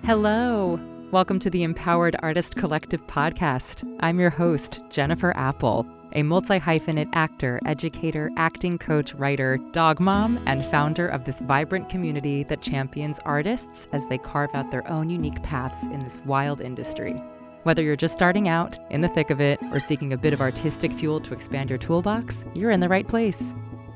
Hello. Welcome to the Empowered Artist Collective podcast. I'm your host, Jennifer Apple, a multi-hyphenate actor, educator, acting coach, writer, dog mom, and founder of this vibrant community that champions artists as they carve out their own unique paths in this wild industry. Whether you're just starting out, in the thick of it, or seeking a bit of artistic fuel to expand your toolbox, you're in the right place.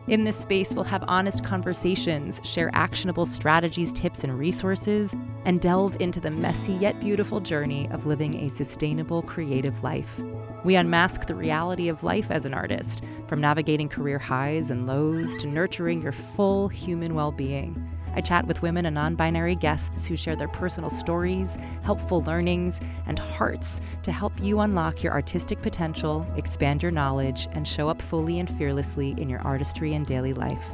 In this space, we'll have honest conversations, share actionable strategies, tips, and resources, and delve into the messy yet beautiful journey of living a sustainable, creative life. We unmask the reality of life as an artist, from navigating career highs and lows to nurturing your full human well-being. I chat with women and non-binary guests who share their personal stories, helpful learnings, and hearts to help you unlock your artistic potential, expand your knowledge, and show up fully and fearlessly in your artistry and daily life.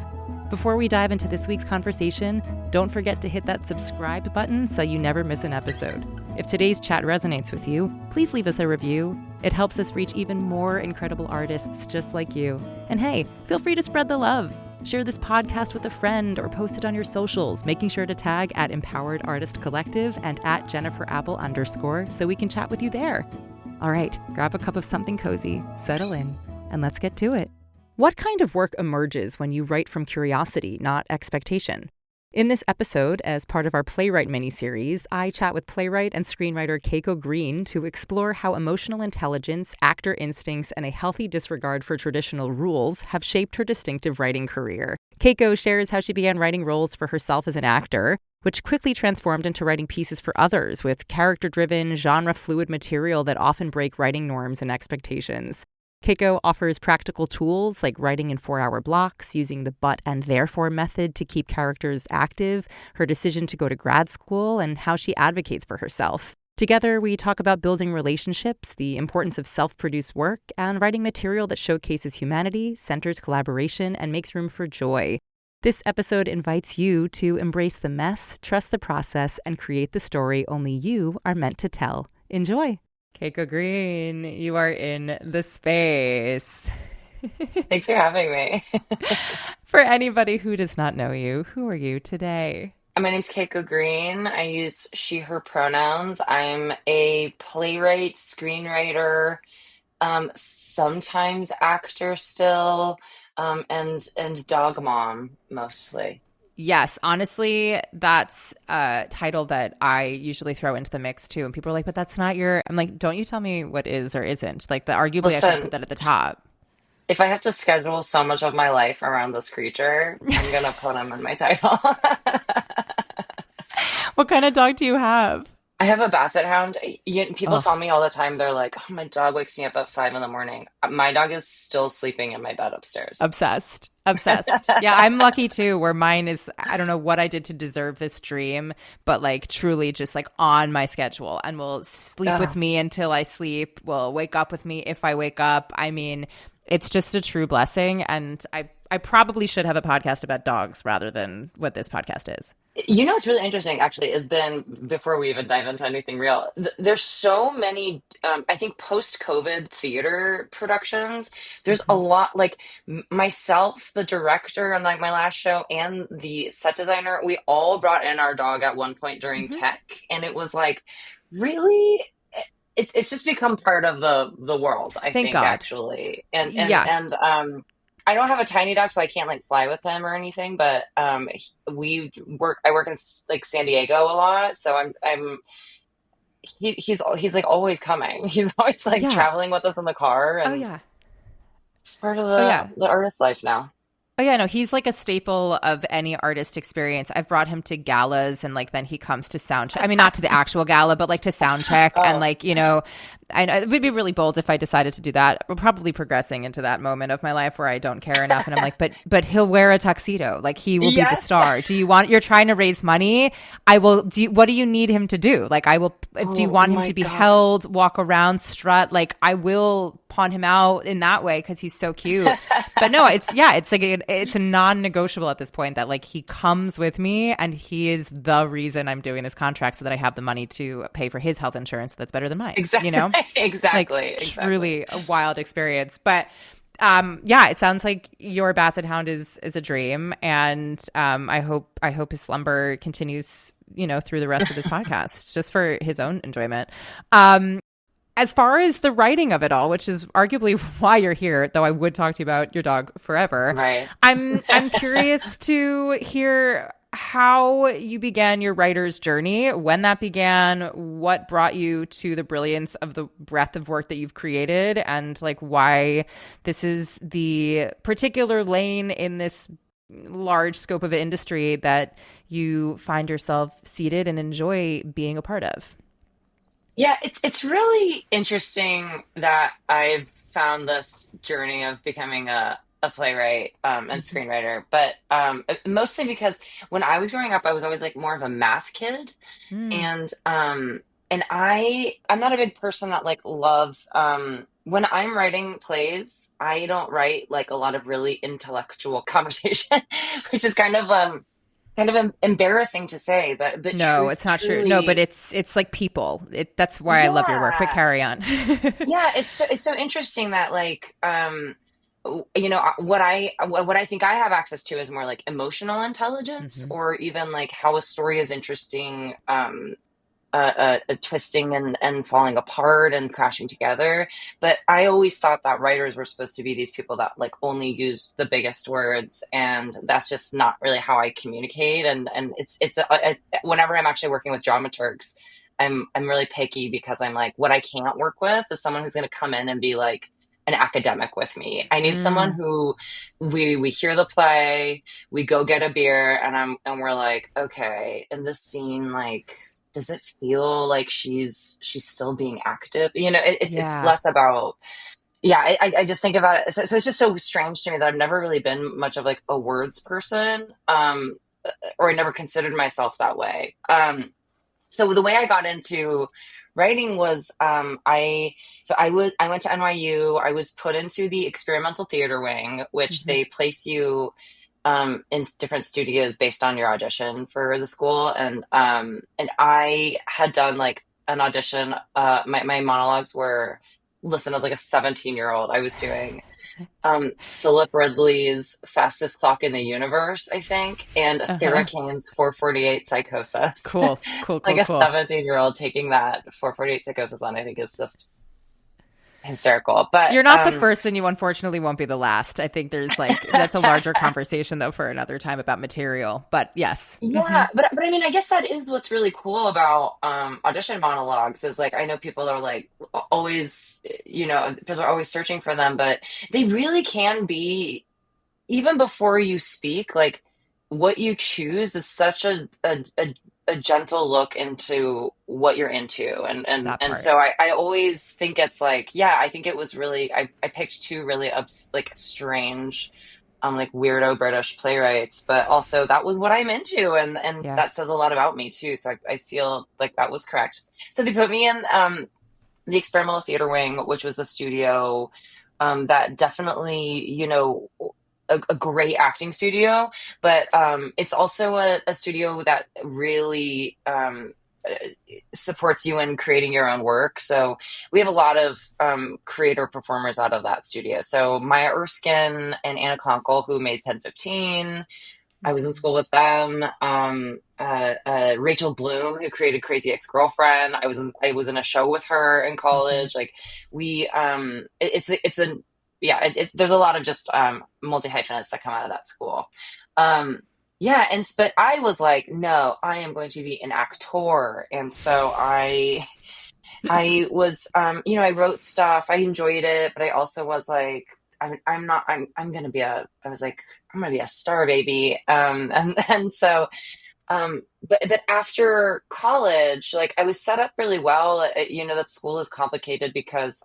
Before we dive into this week's conversation, don't forget to hit that subscribe button so you never miss an episode. If today's chat resonates with you, please leave us a review. It helps us reach even more incredible artists just like you. And hey, feel free to spread the love. Share this podcast with a friend or post it on your socials, making sure to tag at Empowered Artist Collective and at @JenniferApple_ so we can chat with you there. All right, grab a cup of something cozy, settle in, and let's get to it. What kind of work emerges when you write from curiosity, not expectation? In this episode, as part of our Playwright Mini-Series, I chat with playwright and screenwriter Keiko Green to explore how emotional intelligence, actor instincts, and a healthy disregard for traditional rules have shaped her distinctive writing career. Keiko shares how she began writing roles for herself as an actor, which quickly transformed into writing pieces for others with character-driven, genre-fluid material that often break writing norms and expectations. Keiko offers practical tools like writing in 4-hour blocks, using the but and therefore method to keep characters active, her decision to go to grad school, and how she advocates for herself. Together, we talk about building relationships, the importance of self-produced work, and writing material that showcases humanity, centers collaboration, and makes room for joy. This episode invites you to embrace the mess, trust the process, and create the story only you are meant to tell. Enjoy! Keiko Green, you are in the space. Thanks for having me. For anybody who does not know you, who are you today? My name's Keiko Green. I use she, her pronouns. I'm a playwright, screenwriter, sometimes actor still, and dog mom mostly. Yes, honestly, that's a title that I usually throw into the mix too. And people are like, but that's not your... I'm like, don't you tell me what is or isn't. Like, arguably, I should put Listen, that at the top. if I have to schedule so much of my life around this creature, I'm gonna put him in my title. What kind of dog do you have? I have a basset hound. People tell Oh, me all the time, they're like, oh, my dog wakes me up at 5 in the morning. My dog is still sleeping in my bed upstairs. obsessed. Obsessed. Yeah, I'm lucky too, where mine is, I don't know what I did to deserve this dream, but like truly just like on my schedule and will sleep with Ugh. me until I sleep, will wake up with me if I wake up. I mean, it's just a true blessing. And I probably should have a podcast about dogs rather than what this podcast is. What's really interesting, actually, has been before we even dive into anything real. There's so many, I think, post-COVID theater productions. There's a Mhm. lot, like myself, the director on like my last show, and the set designer. We all brought in our dog at one point during Mhm. tech, and it was like, really. It's just become part of the world, I Thank think, God. actually. Yeah. I don't have a tiny dog, so I can't like fly with him or anything. But I work in like San Diego a lot, so he's like always coming. He's always like Yeah. traveling with us in the car, Oh, and yeah. it's part of Oh, the yeah. the artist life now. Oh yeah, no, he's like a staple of any artist experience. I've brought him to galas and like then he comes to sound check. I mean, not to the actual gala, but like to sound check. And Oh, like, it would be really bold if I decided to do that. We're probably progressing into that moment of my life where I don't care enough. And I'm like, but he'll wear a tuxedo. Like he will be the yes. star. You're trying to raise money. What do you need him to do? Like do you Oh want him my to be God. held, walk around, strut? Like I will pawn him out in that way because he's so cute. But no, it's a non-negotiable at this point that like he comes with me and he is the reason I'm doing this contract so that I have the money to pay for his health insurance that's better than mine, you Exactly. know? Like Exactly. truly a wild experience. But yeah, it sounds like your basset hound is a dream, and I hope his slumber continues through the rest of this podcast, just for his own enjoyment. As far as the writing of it all, which is arguably why you're here, though I would talk to you about your dog forever. Right. I'm curious to hear how you began your writer's journey, when that began, what brought you to the brilliance of the breadth of work that you've created, and like why this is the particular lane in this large scope of industry that you find yourself seated and enjoy being a part of. Yeah, it's really interesting that I've found this journey of becoming a playwright and screenwriter, but mostly because when I was growing up, I was always like more of a math kid, Mm. and I'm not a big person that like loves when I'm writing plays, I don't write like a lot of really intellectual conversation, which is kind of embarrassing to say, but No, truth it's not true. No, but truly, it's like people. That's why I love your work. But yeah. carry on. Yeah, it's so interesting that like what I think I have access to is more like emotional intelligence, Hmm. or even like how a story is interesting, twisting and falling apart and crashing together. But I always thought that writers were supposed to be these people that like only use the biggest words, and that's just not really how I communicate. And whenever I'm actually working with dramaturgs, I'm really picky because I'm like, what I can't work with is someone who's going to come in and be like an academic with me. I need someone Mm, who we hear the play, we go get a beer, and we're like, okay, in this scene, like, does it feel like she's still being active? It's yeah. less about, yeah. I just think about it. So it's just so strange to me that I've never really been much of like a words person, or I never considered myself that way. So the way I got into writing was, I went to NYU. I was put into the experimental theater wing, which Hmm. they place you in different studios based on your audition for the school. And I had done like an audition. My monologues were, listen, as like a 17-year-old, I was doing Philip Ridley's Fastest Clock in the Universe, I think, and Sarah Uh-huh. Kane's 448 Psychosis. Cool. Cool. Like Cool. a Cool. 17-year-old taking that 448 Psychosis on, I think is just hysterical. But You're not the first, and you unfortunately won't be the last. I think there's like that's a larger conversation though for another time about material. But yes. Hmm. yeah, but I mean, I guess that is what's really cool about audition monologues is like I know people are like always, people are always searching for them, but they really can be, even before you speak, like what you choose is such a gentle look into what you're into. And That and part. so I always think it's like, yeah, I think it was really, I picked two really like strange, like weirdo British playwrights, but also that was what I'm into, and Yeah. that says a lot about me too. So I feel like that was correct. So they put me in the experimental theater wing, which was a studio that definitely, a great acting studio, but it's also a studio that really supports you in creating your own work. So we have a lot of creator performers out of that studio. So Maya Erskine and Anna Conkle, who made Pen 15. I was in Mhm. school with them. Rachel Bloom, who created Crazy Ex-Girlfriend. I was in a show with her in Mhm. college. Like it's a yeah. There's a lot of just multi hyphenates that come out of that school. Um, yeah, but I was like, no, I am going to be an actor, and so I was, I wrote stuff. I enjoyed it, but I also was like, I'm not, I'm gonna be I was like, I'm gonna be a star, baby. And so, but after college, like I was set up really well. That school is complicated because,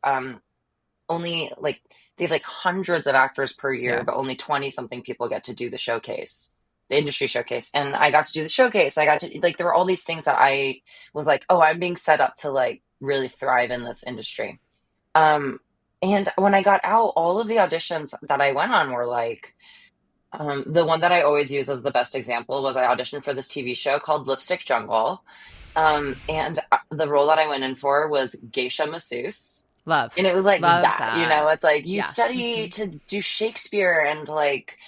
only like they have like hundreds of actors per year, Yeah. but only 20 something people get to do the showcase, the industry showcase. And I got to do the showcase. I got to, like, there were all these things that I was like, oh, I'm being set up to like really thrive in this industry. Um, and when I got out, all of the auditions that I went on were like, the one that I always use as the best example was I auditioned for this TV show called Lipstick Jungle. And the role that I went in for was geisha masseuse. Love. And it was like Love that, that. it's like you Yeah. study Hmm. to do Shakespeare and like,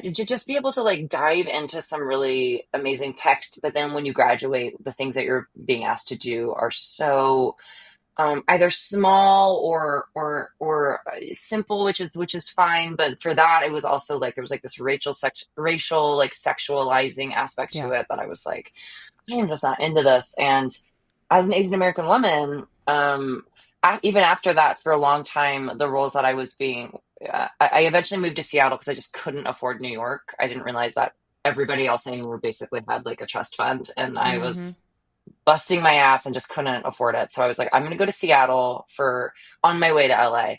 to just be able to like dive into some really amazing text, but then when you graduate, the things that you're being asked to do are so either small or simple, which is fine. But for that, it was also like there was like this racial like sexualizing aspect to Yeah. it that I was like, I am just not into this. And as an Asian American woman, even after that, for a long time, the roles that I was being, I eventually moved to Seattle because I just couldn't afford New York. I didn't realize that everybody else anywhere basically had like a trust fund, and I Mm-hmm. was busting my ass and just couldn't afford it. So I was like, I'm going to go to Seattle for on my way to LA.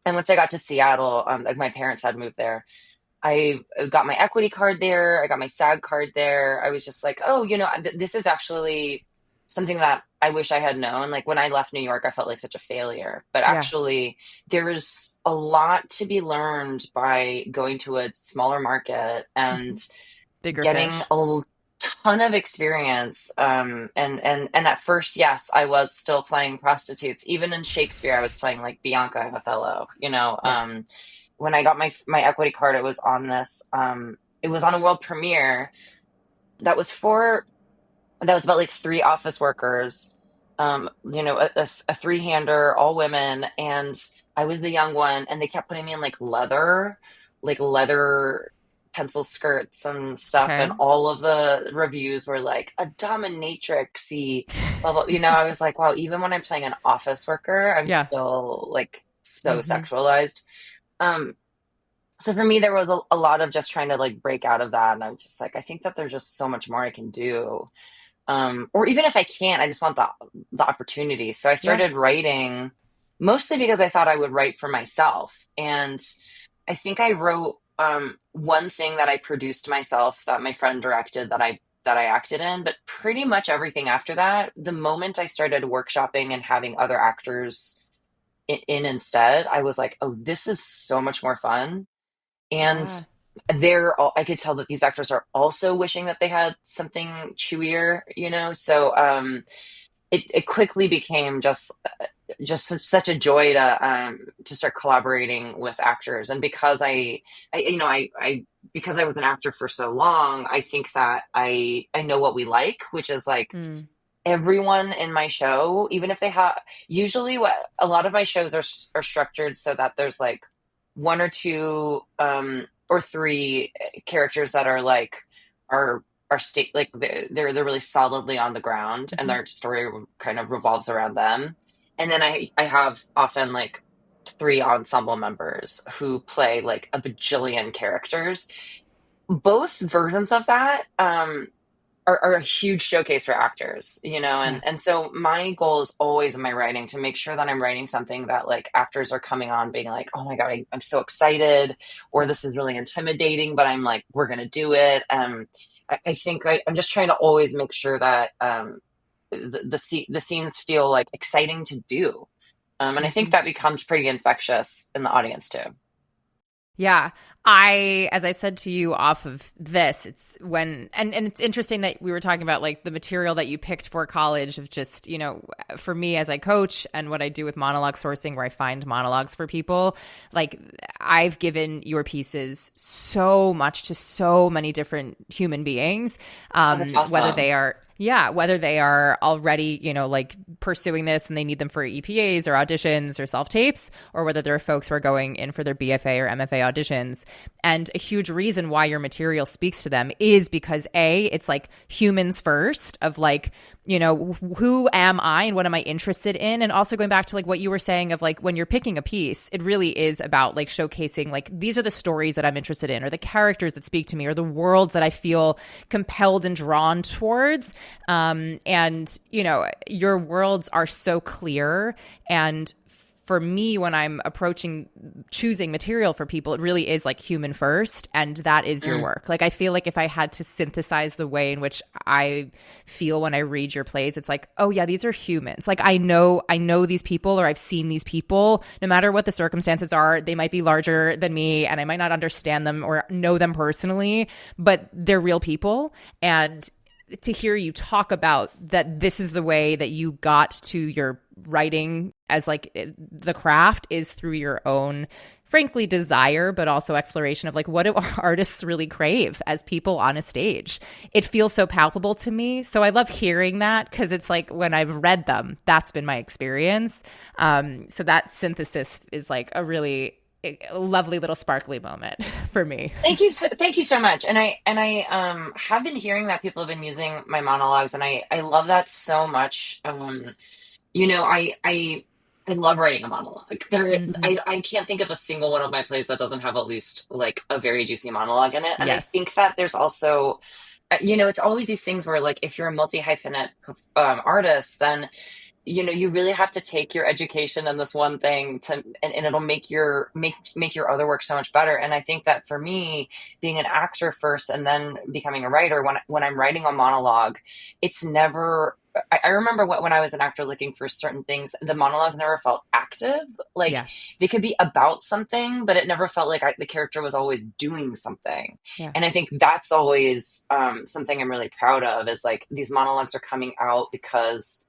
And once I got to Seattle, like my parents had moved there. I got my equity card there. I got my SAG card there. I was just like, oh, this is actually something that I wish I had known. Like when I left New York, I felt like such a failure. But Yeah. actually, there's a lot to be learned by going to a smaller market Mm-hmm. and Bigger getting fish. a ton of experience. And at first, yes, I was still playing prostitutes. Even in Shakespeare, I was playing like Bianca in Othello. Yeah. When I got my equity card, it was on a world premiere that was for that was about like three office workers, a three-hander, all women, and I was the young one, and they kept putting me in like leather pencil skirts and stuff, and Okay. all of the reviews were like a dominatrixy, blah blah. I was like, wow, even when I'm playing an office worker, I'm Yeah. still like so Mm-hmm. sexualized. Um, so for me, there was a lot of just trying to like break out of that, and I was just like, I think that there's just so much more I can do. Or even if I can't, I just want the opportunity. So I Yeah. started writing mostly because I thought I would write for myself. And I think I wrote one thing that I produced myself that my friend directed that I acted in, but pretty much everything after that, the moment I started workshopping and having other actors in instead, I was like, oh, this is so much more fun. And Yeah. I could tell that these actors are also wishing that they had something chewier. So it quickly became just such a joy to start collaborating with actors. And because because I was an actor for so long, I think that I know what we like, which is like Mm. everyone in my show, even if they have, usually what a lot of my shows are structured so that there's like one or two or three characters that are like are state like they're really solidly on the ground, and Mm-hmm. their story kind of revolves around them. And then I have often like three ensemble members who play like a bajillion characters. Both versions of that are a huge showcase for actors. Yeah. And so my goal is always in my writing to make sure that I'm writing something that like actors are coming on being like, oh my God, I'm so excited, or Yeah. this is really intimidating, but I'm like, we're gonna do it. I think I'm just trying to always make sure that the scenes feel like exciting to do. And I think Mm-hmm. that becomes pretty infectious in the audience too. Yeah. As I've said to you off of this, it's when, and it's interesting that we were talking about like the material that you picked for college of just, for me as I coach and what I do with monologue sourcing, where I find monologues for people, like I've given your pieces so much to so many different human beings, Oh, that's whether awesome. they are yeah, whether they are already, like pursuing this and they need them for EPAs or auditions or self tapes, or whether there are folks who are going in for their BFA or MFA auditions. And a huge reason why your material speaks to them is because it's like humans first of like, who am I and what am I interested in? And also going back to like what you were saying of like when you're picking a piece, it really is about like showcasing like these are the stories that I'm interested in, or the characters that speak to me, or the worlds that I feel compelled and drawn towards. And your worlds are so clear. And for me, when I'm choosing material for people, it really is like human first, and that is your Mm. work. Like I feel like if I had to synthesize the way in which I feel when I read your plays, it's like, oh yeah, these are humans. Like I know these people, or I've seen these people. No matter what the circumstances are, they might be larger than me, and I might not understand them or know them personally, but they're real people. And to hear you talk about that, this is the way that you got to your writing as like the craft is through your own, frankly, desire, but also exploration of like, what do artists really crave as people on a stage? It feels so palpable to me. So I love hearing that, because it's like when I've read them, that's been my experience. So that synthesis is like a really lovely little sparkly moment for me. Thank you so much. And I have been hearing that people have been using my monologues, and I love that so much. You know, I love writing a monologue. Mm-hmm. I can't think of a single one of my plays that doesn't have at least like a very juicy monologue in it. And I Yes. think that there's also, it's always these things where like if you're a multi-hyphenate artist, then you really have to take your education in this one thing and it'll make your other work so much better. And I think that for me, being an actor first and then becoming a writer, when I'm writing a monologue, it's never. I remember when I was an actor looking for certain things, the monologues never felt active. Like Yeah. they could be about something, but it never felt like the character was always doing something. Yeah. And I think that's always something I'm really proud of, is like these monologues are coming out because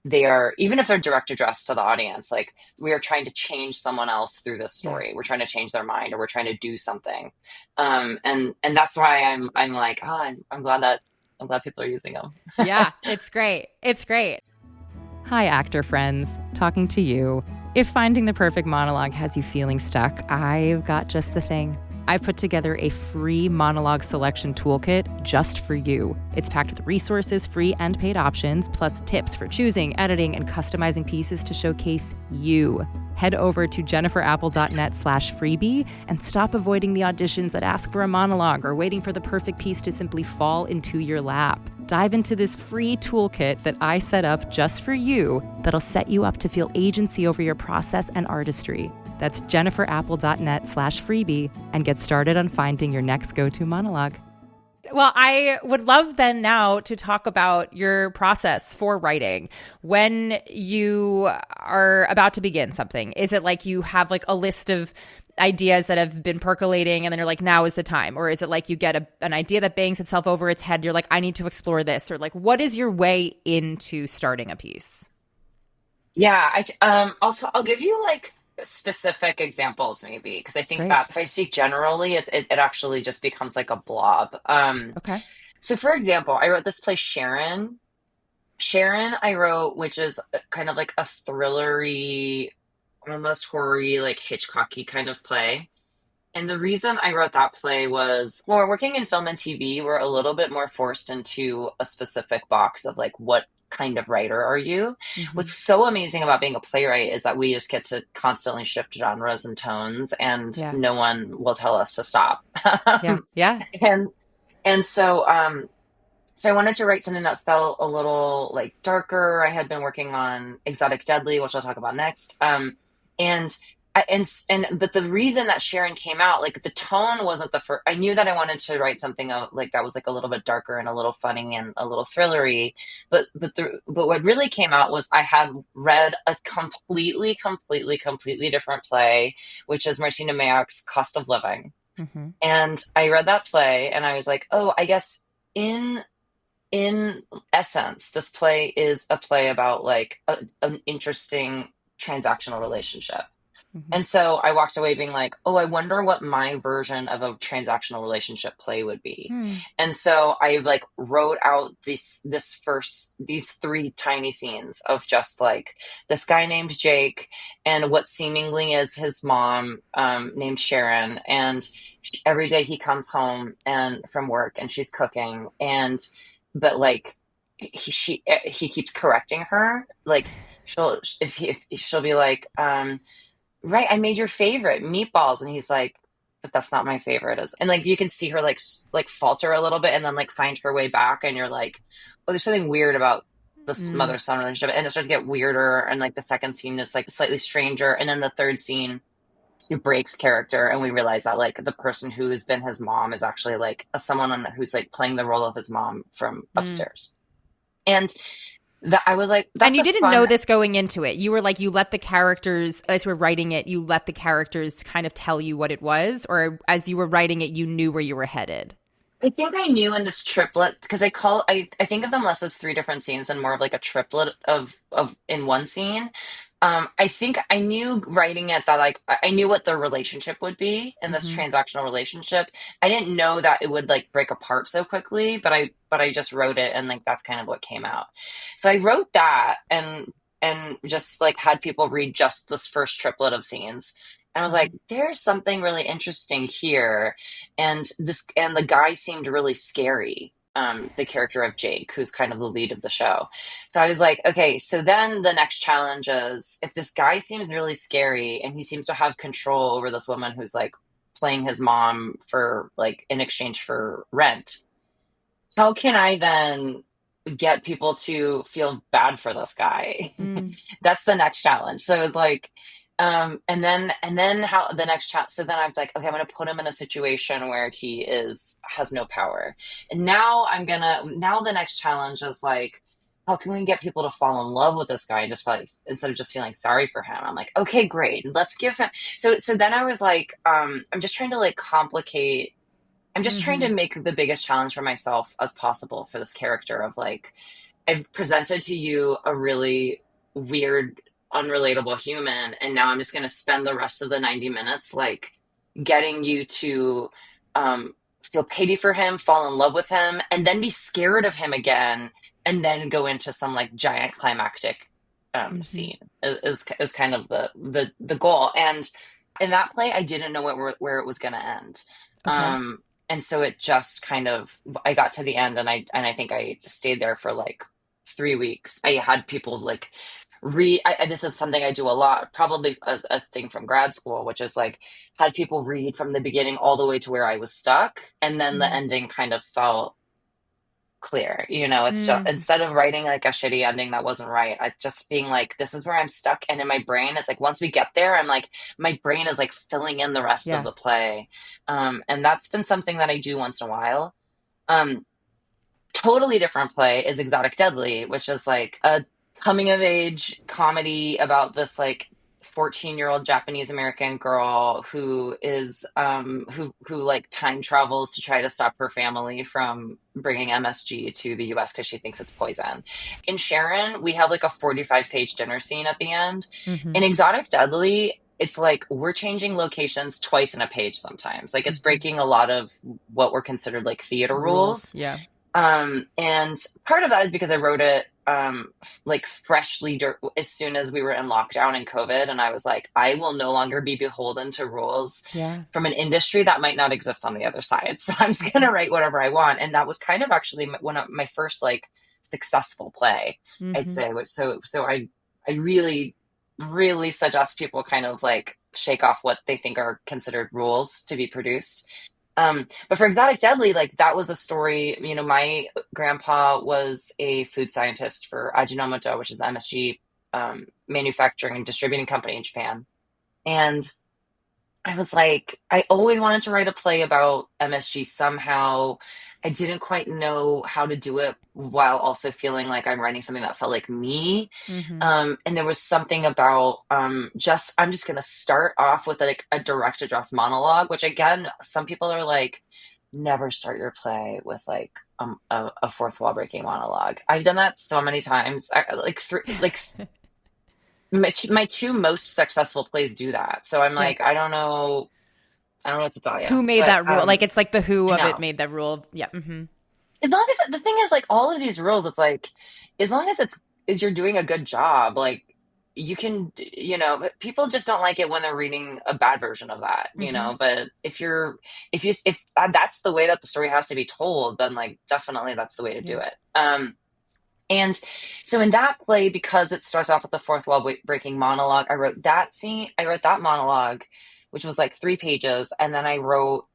they are, even if they're direct addressed to the audience, like we are trying to change someone else through this Yeah. story. We're trying to change their mind, or we're trying to do something. And that's why I'm like, I'm glad people are using them. Yeah, it's great. It's great. Hi, actor friends. Talking to you. If finding the perfect monologue has you feeling stuck, I've got just the thing. I've put together a free monologue selection toolkit just for you. It's packed with resources, free and paid options, plus tips for choosing, editing, and customizing pieces to showcase you. Head over to jenniferapple.net/freebie and stop avoiding the auditions that ask for a monologue or waiting for the perfect piece to simply fall into your lap. Dive into this free toolkit that I set up just for you that'll set you up to feel agency over your process and artistry. That's jenniferapple.net/freebie and get started on finding your next go-to monologue. Well, I would love then now to talk about your process for writing. When you are about to begin something, is it like you have like a list of ideas that have been percolating and then you're like, now is the time? Or is it like you get an idea that bangs itself over its head, you're like, I need to explore this? Or like, what is your way into starting a piece? Yeah, I'll give you like specific examples maybe, because I think Great. that if I speak generally, it actually just becomes like a blob. Okay. So for example, I wrote this play Sharon. Sharon I wrote, which is kind of like a thrillery, almost horror-y, like Hitchcocky kind of play. And the reason I wrote that play was when we're working in film and TV, we're a little bit more forced into a specific box of like, what kind of writer are you? Mm-hmm. What's so amazing about being a playwright is that we just get to constantly shift genres and tones, and Yeah. no one will tell us to stop. Yeah. Yeah. and and so I wanted to write something that felt a little like darker. I had been working on Exotic Deadly, which I'll talk about next. And but the reason that Sharon came out, like the tone wasn't the first. I knew that I wanted to write something like that was like a little bit darker and a little funny and a little thrillery. But what really came out was I had read a completely different play, which is Martina Mayak's Cost of Living. Mm-hmm. And I read that play and I was like, oh, I guess in essence, this play is a play about like an interesting transactional relationship. Mm-hmm. And so I walked away being like, oh, I wonder what my version of a transactional relationship play would be. Mm. And so I like wrote out these three tiny scenes of just like this guy named Jake and what seemingly is his mom named Sharon. And every day he comes home and from work and she's cooking, but like he keeps correcting her. Like she'll be like, right, I made your favorite meatballs, and he's like, but that's not my favorite. And like you can see her like falter a little bit, and then like find her way back, and you're like, oh, there's something weird about this mother-son relationship, and it starts to get weirder. And like the second scene is like slightly stranger, and then the third scene, she breaks character, and we realize that like the person who has been his mom is actually like someone who's like playing the role of his mom from upstairs, and. That I was like, that's and you didn't know this going into it. You were like, you let the characters, as you were writing it, you let the characters kind of tell you what it was, or as you were writing it, you knew where you were headed. I think I knew in this triplet because I think of them less as three different scenes and more of like a triplet of in one scene. I think I knew writing it that like I knew what the relationship would be in this Mm-hmm. transactional relationship. I didn't know that it would like break apart so quickly, but I just wrote it and like that's kind of what came out. So I wrote that and just like had people read just this first triplet of scenes. And I was like, Mm-hmm. there's something really interesting here, and the guy seemed really scary, the character of Jake, who's kind of the lead of the show. So I was like, okay, so then the next challenge is if this guy seems really scary and he seems to have control over this woman who's like playing his mom for like in exchange for rent, how can I then get people to feel bad for this guy? Mm. That's the next challenge. So it was like, and then how the next challenge. So then I was like, okay, I'm gonna put him in a situation where he has no power. And now the next challenge is like, how can we get people to fall in love with this guy and just like instead of just feeling sorry for him? I'm like, okay, great, let's give him. So then I was like, I'm just trying to like complicate. I'm just trying Mm-hmm. to make the biggest challenge for myself as possible for this character of like, I've presented to you a really weird, unrelatable human, and now I'm just going to spend the rest of the 90 minutes like getting you to feel pity for him, fall in love with him, and then be scared of him again, and then go into some like giant climactic Mm-hmm. scene is kind of the goal. And in that play, I didn't know where it was going to end. Okay. And so it just kind of I got to the end and I think I stayed there for like 3 weeks. I had people like read. This is something I do a lot, probably a thing from grad school, which is like had people read from the beginning all the way to where I was stuck, and then the Mm. ending kind of felt clear. It's just Mm. instead of writing like a shitty ending that wasn't right, I just being like, this is where I'm stuck, and in my brain, it's like once we get there, I'm like my brain is like filling in the rest of Yeah. the play, and that's been something that I do once in a while. Um, Totally different play is Exotic Deadly, which is like a coming of age comedy about this like 14-year-old Japanese American girl who is who like time travels to try to stop her family from bringing MSG to the US because she thinks it's poison. In Sharon, we have like a 45-page dinner scene at the end. Mm-hmm. In Exotic Deadly, it's like we're changing locations twice in a page sometimes. Like it's Mm-hmm. breaking a lot of what were considered like theater Rules. rules. Yeah. And part of that is because I wrote it like freshly as soon as we were in lockdown and COVID, and I was like, I will no longer be beholden to rules Yeah. from an industry that might not exist on the other side. So I'm just gonna write whatever I want, and that was kind of actually one of my first like successful play, I'd Mm-hmm. say. Which so I really suggest people kind of like shake off what they think are considered rules to be produced. But for Exotic Deadly, like that was a story. My grandpa was a food scientist for Ajinomoto, which is the MSG manufacturing and distributing company in Japan. And I was like, I always wanted to write a play about MSG somehow. I didn't quite know how to do it while also feeling like I'm writing something that felt like me. Mm-hmm. And there was something about I'm just gonna start off with like a direct address monologue, which again, some people are like, never start your play with like a fourth wall breaking monologue. I've done that so many times. My two most successful plays do that. So I'm Yeah. like, I don't know what to tell you. Who made But that rule? Like it's like the who I of it know. made that rule. Yeah. Mm-hmm. As long as the thing is like all of these rules, it's like as long as it's is you're doing a good job, like you can, but people just don't like it when they're reading a bad version of that. Mm-hmm. But if that's the way that the story has to be told, then like definitely that's the way to do Yeah. it. And so in that play, because it starts off with the fourth wall breaking monologue, I wrote that scene. I wrote that monologue, which was like 3 pages, and then I wrote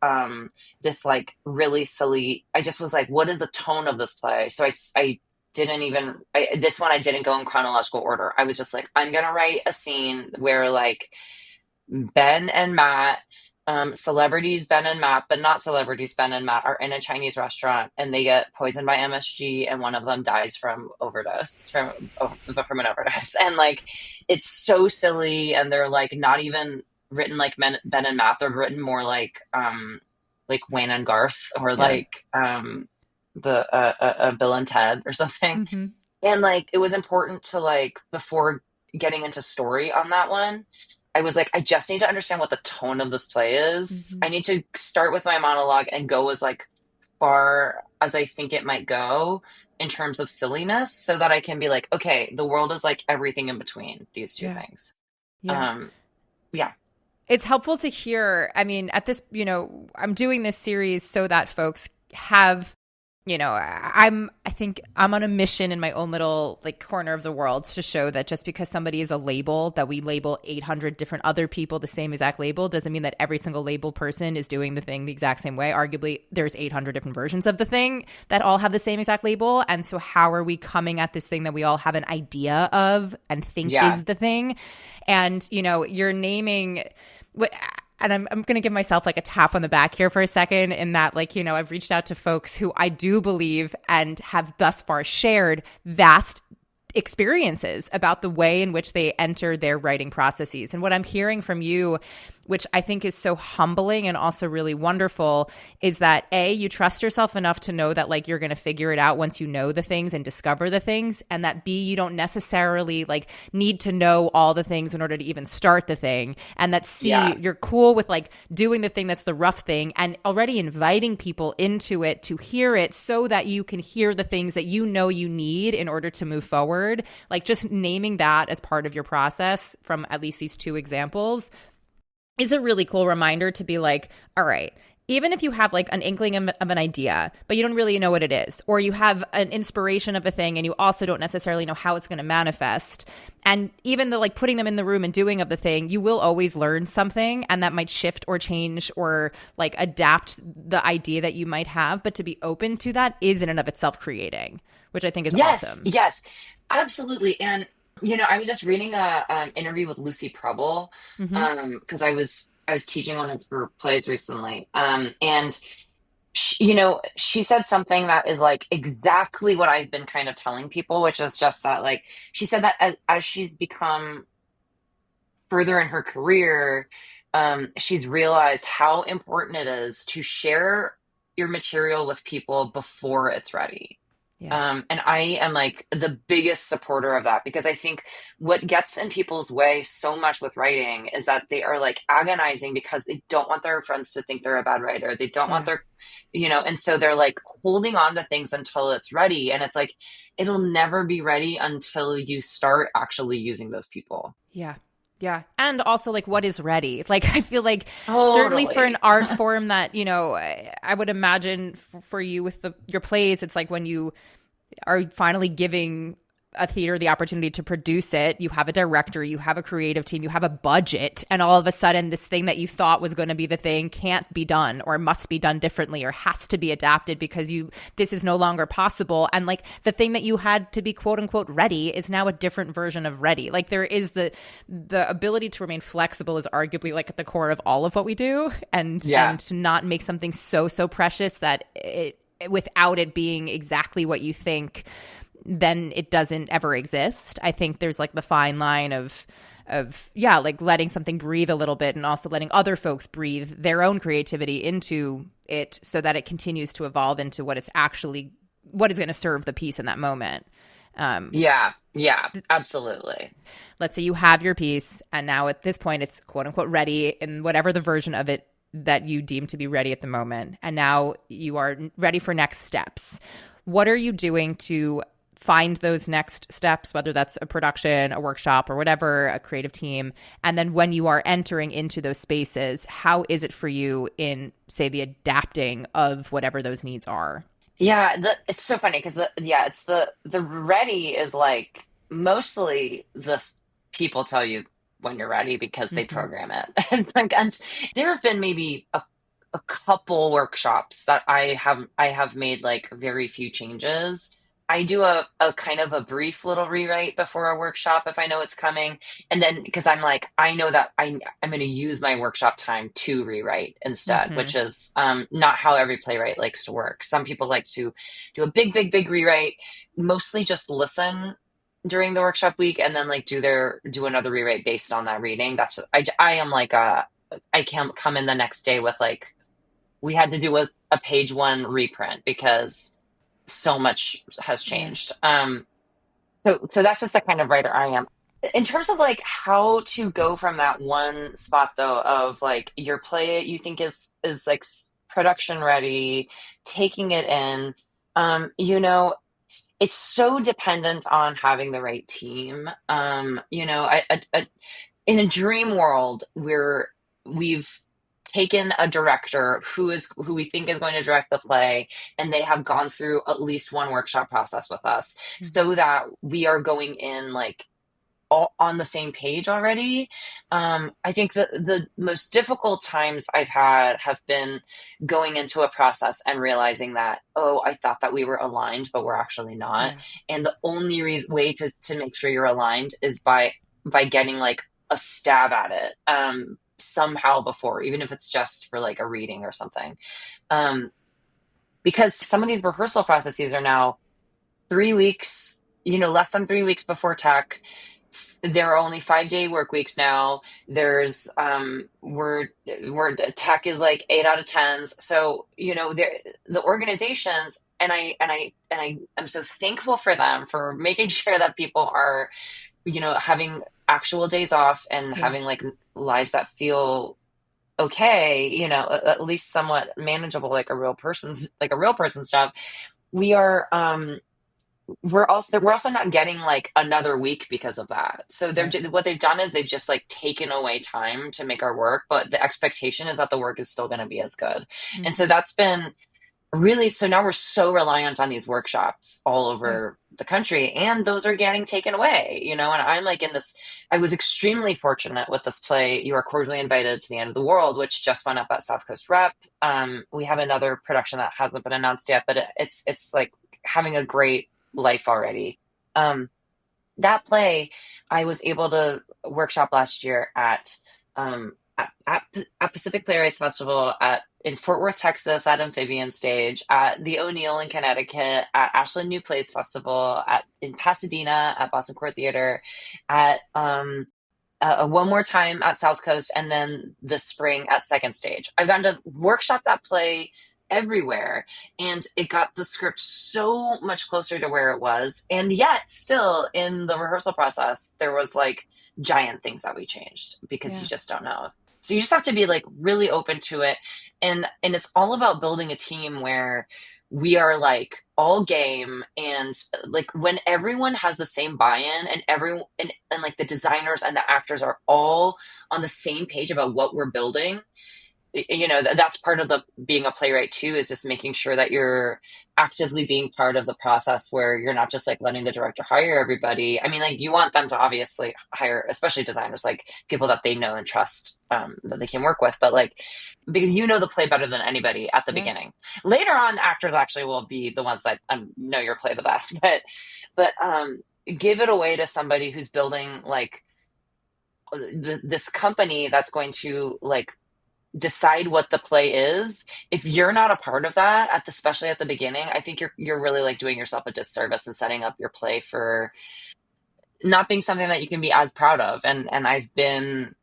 this like really silly. I just was like, what is the tone of this play? So I didn't even this one I didn't go in chronological order. I was just like, I'm gonna write a scene where like Ben and Matt, celebrities Ben and Matt, but not celebrities Ben and Matt, are in a Chinese restaurant and they get poisoned by MSG, and one of them dies from from an overdose. And like it's so silly, and they're like not even written like Ben and Matt. They're written more like like Wayne and Garth, or Yeah. like the Bill and Ted or something. Hmm. And like it was important to like before getting into story on that one, I was like, I just need to understand what the tone of this play is. Hmm. I need to start with my monologue and go as like far as I think it might go in terms of silliness so that I can be like, okay, the world is like everything in between these two Yeah. things. Yeah. Um, yeah. It's helpful to hear. I mean, at this, I'm doing this series so that folks have, I think I'm on a mission in my own little like corner of the world to show that just because somebody is a label, that we label 800 different other people the same exact label, doesn't mean that every single label person is doing the thing the exact same way. Arguably, there's 800 different versions of the thing that all have the same exact label. And so how are we coming at this thing that we all have an idea of and think Yeah. is the thing? And, you're naming and I'm going to give myself like a tap on the back here for a second in that, like, I've reached out to folks who I do believe and have thus far shared vast experiences about the way in which they enter their writing processes. And what I'm hearing from you, which I think is so humbling and also really wonderful, is that A, you trust yourself enough to know that like you're going to figure it out once you know the things and discover the things, and that B, you don't necessarily like need to know all the things in order to even start the thing, and that C, Yeah. you're cool with like doing the thing that's the rough thing and already inviting people into it to hear it so that you can hear the things that you know you need in order to move forward. Like just naming that as part of your process from at least these two examples is a really cool reminder to be like, all right, even if you have like an inkling of an idea, but you don't really know what it is, or you have an inspiration of a thing and you also don't necessarily know how it's going to manifest, and even the like putting them in the room and doing of the thing, you will always learn something, and that might shift or change or like adapt the idea that you might have. But to be open to that is in and of itself creating, which I think is Yes. awesome. Yes. Absolutely. And I was just reading a interview with Lucy Preble, Mm-hmm. because I was teaching one of her plays recently, and she said something that is like exactly what I've been kind of telling people, which is just that like she said that as she's become further in her career, she's realized how important it is to share your material with people before it's ready. Yeah. And I am like the biggest supporter of that, because I think what gets in people's way so much with writing is that they are like agonizing because they don't want their friends to think they're a bad writer. They don't want Yeah. and so they're like holding on to things until it's ready. And it's like, it'll never be ready until you start actually using those people. Yeah. Yeah. And also, like, what is ready? Like, I feel like certainly for an Totally. art form that, I would imagine for you with your plays, it's like when you are finally giving a theater the opportunity to produce it, you have a director, you have a creative team, you have a budget, and all of a sudden this thing that you thought was going to be the thing can't be done or must be done differently or has to be adapted because this is no longer possible. And like the thing that you had to be quote unquote ready is now a different version of ready. Like there is the ability to remain flexible is arguably like at the core of all of what we do, Yeah. and to not make something so precious that it without it being exactly what you think, then it doesn't ever exist. I think there's like the fine line of yeah, like letting something breathe a little bit and also letting other folks breathe their own creativity into it so that it continues to evolve into what is going to serve the piece in that moment. Yeah. Yeah. Absolutely. Let's say you have your piece and now at this point it's quote unquote ready in whatever the version of it that you deem to be ready at the moment. And now you are ready for next steps. What are you doing to find those next steps, whether that's a production, a workshop, or whatever, a creative team? And then when you are entering into those spaces, how is it for you in, say, the adapting of whatever those needs are? Yeah, it's so funny because it's the ready is like mostly people tell you when you're ready because they Mm-hmm. program it. And there have been maybe a couple workshops that I have made like very few changes. I do a kind of a brief little rewrite before a workshop if I know it's coming. And then because I'm like, I know that I'm going to use my workshop time to rewrite instead, Mm-hmm. which is not how every playwright likes to work. Some people like to do a big rewrite, mostly just listen during the workshop week and then like do another rewrite based on that reading. I am like I can come in the next day with like we had to do a page one reprint because so much has Yeah. changed. So that's just the kind of writer I am. In terms of like how to go from that one spot though of like your play you think is like production ready, taking it in, you know, it's so dependent on having the right team. You know, in a dream world we've taken a director who we think is going to direct the play, and they have gone through at least one workshop process with us Mhm. so that we are going in like all on the same page already. I think the most difficult times I've had have been going into a process and realizing that, oh, I thought that we were aligned, but we're actually not. Yeah. And the only way to make sure you're aligned is by getting like a stab at it somehow before, even if it's just for like a reading or something. Um, because some of these rehearsal processes are now 3 weeks, you know, less than 3 weeks before tech. There are only 5 day work weeks now. There's we're tech is like 8 out of 10s. So, you know, the organizations, and I am so thankful for them for making sure that people are, you know, having actual days off and Yeah. having like lives that feel okay, you know, at least somewhat manageable, like a real person's job. We are we're also not getting like another week because of that. So Right. what they've done is they've just like taken away time to make our work, but the expectation is that the work is still going to be as good. And so Hmm. that's been really, so now we're so reliant on these workshops all Yeah. over the country, and those are getting taken away, you know. And I'm like in this, I was extremely fortunate with this play, You Are Cordially Invited to the End of the World, which just went up at South Coast Rep. We have another production that hasn't been announced yet, but it's like having a great life already. um that play I was able to workshop last year at Pacific Playwrights Festival in Fort Worth, Texas, at Amphibian Stage, at the O'Neill in Connecticut, at Ashland New Plays Festival, at in Pasadena at Boston Court Theater, at one more time at South Coast, and then this spring at Second Stage. I've gotten to workshop that play everywhere, and it got the script so much closer to where it was. And yet, still in the rehearsal process, there was like giant things that we changed because you Yeah. just don't know. So you just have to be like really open to it, and it's all about building a team where we are like all game, and like when everyone has the same buy-in, and everyone and like the designers and the actors are all on the same page about what we're building. You know, that's part of the being a playwright too, is just making sure that you're actively being part of the process, where you're not just like letting the director hire everybody. I mean, like, you want them to obviously hire, especially designers, like people that they know and trust, that they can work with, but like, because you know the play better than anybody at the Yeah. beginning. Later on, actors actually will be the ones that know your play the best, but give it away to somebody who's building like this company that's going to like decide what the play is. If you're not a part of that, especially at the beginning, I think you're really like doing yourself a disservice and setting up your play for not being something that you can be as proud of. And I've been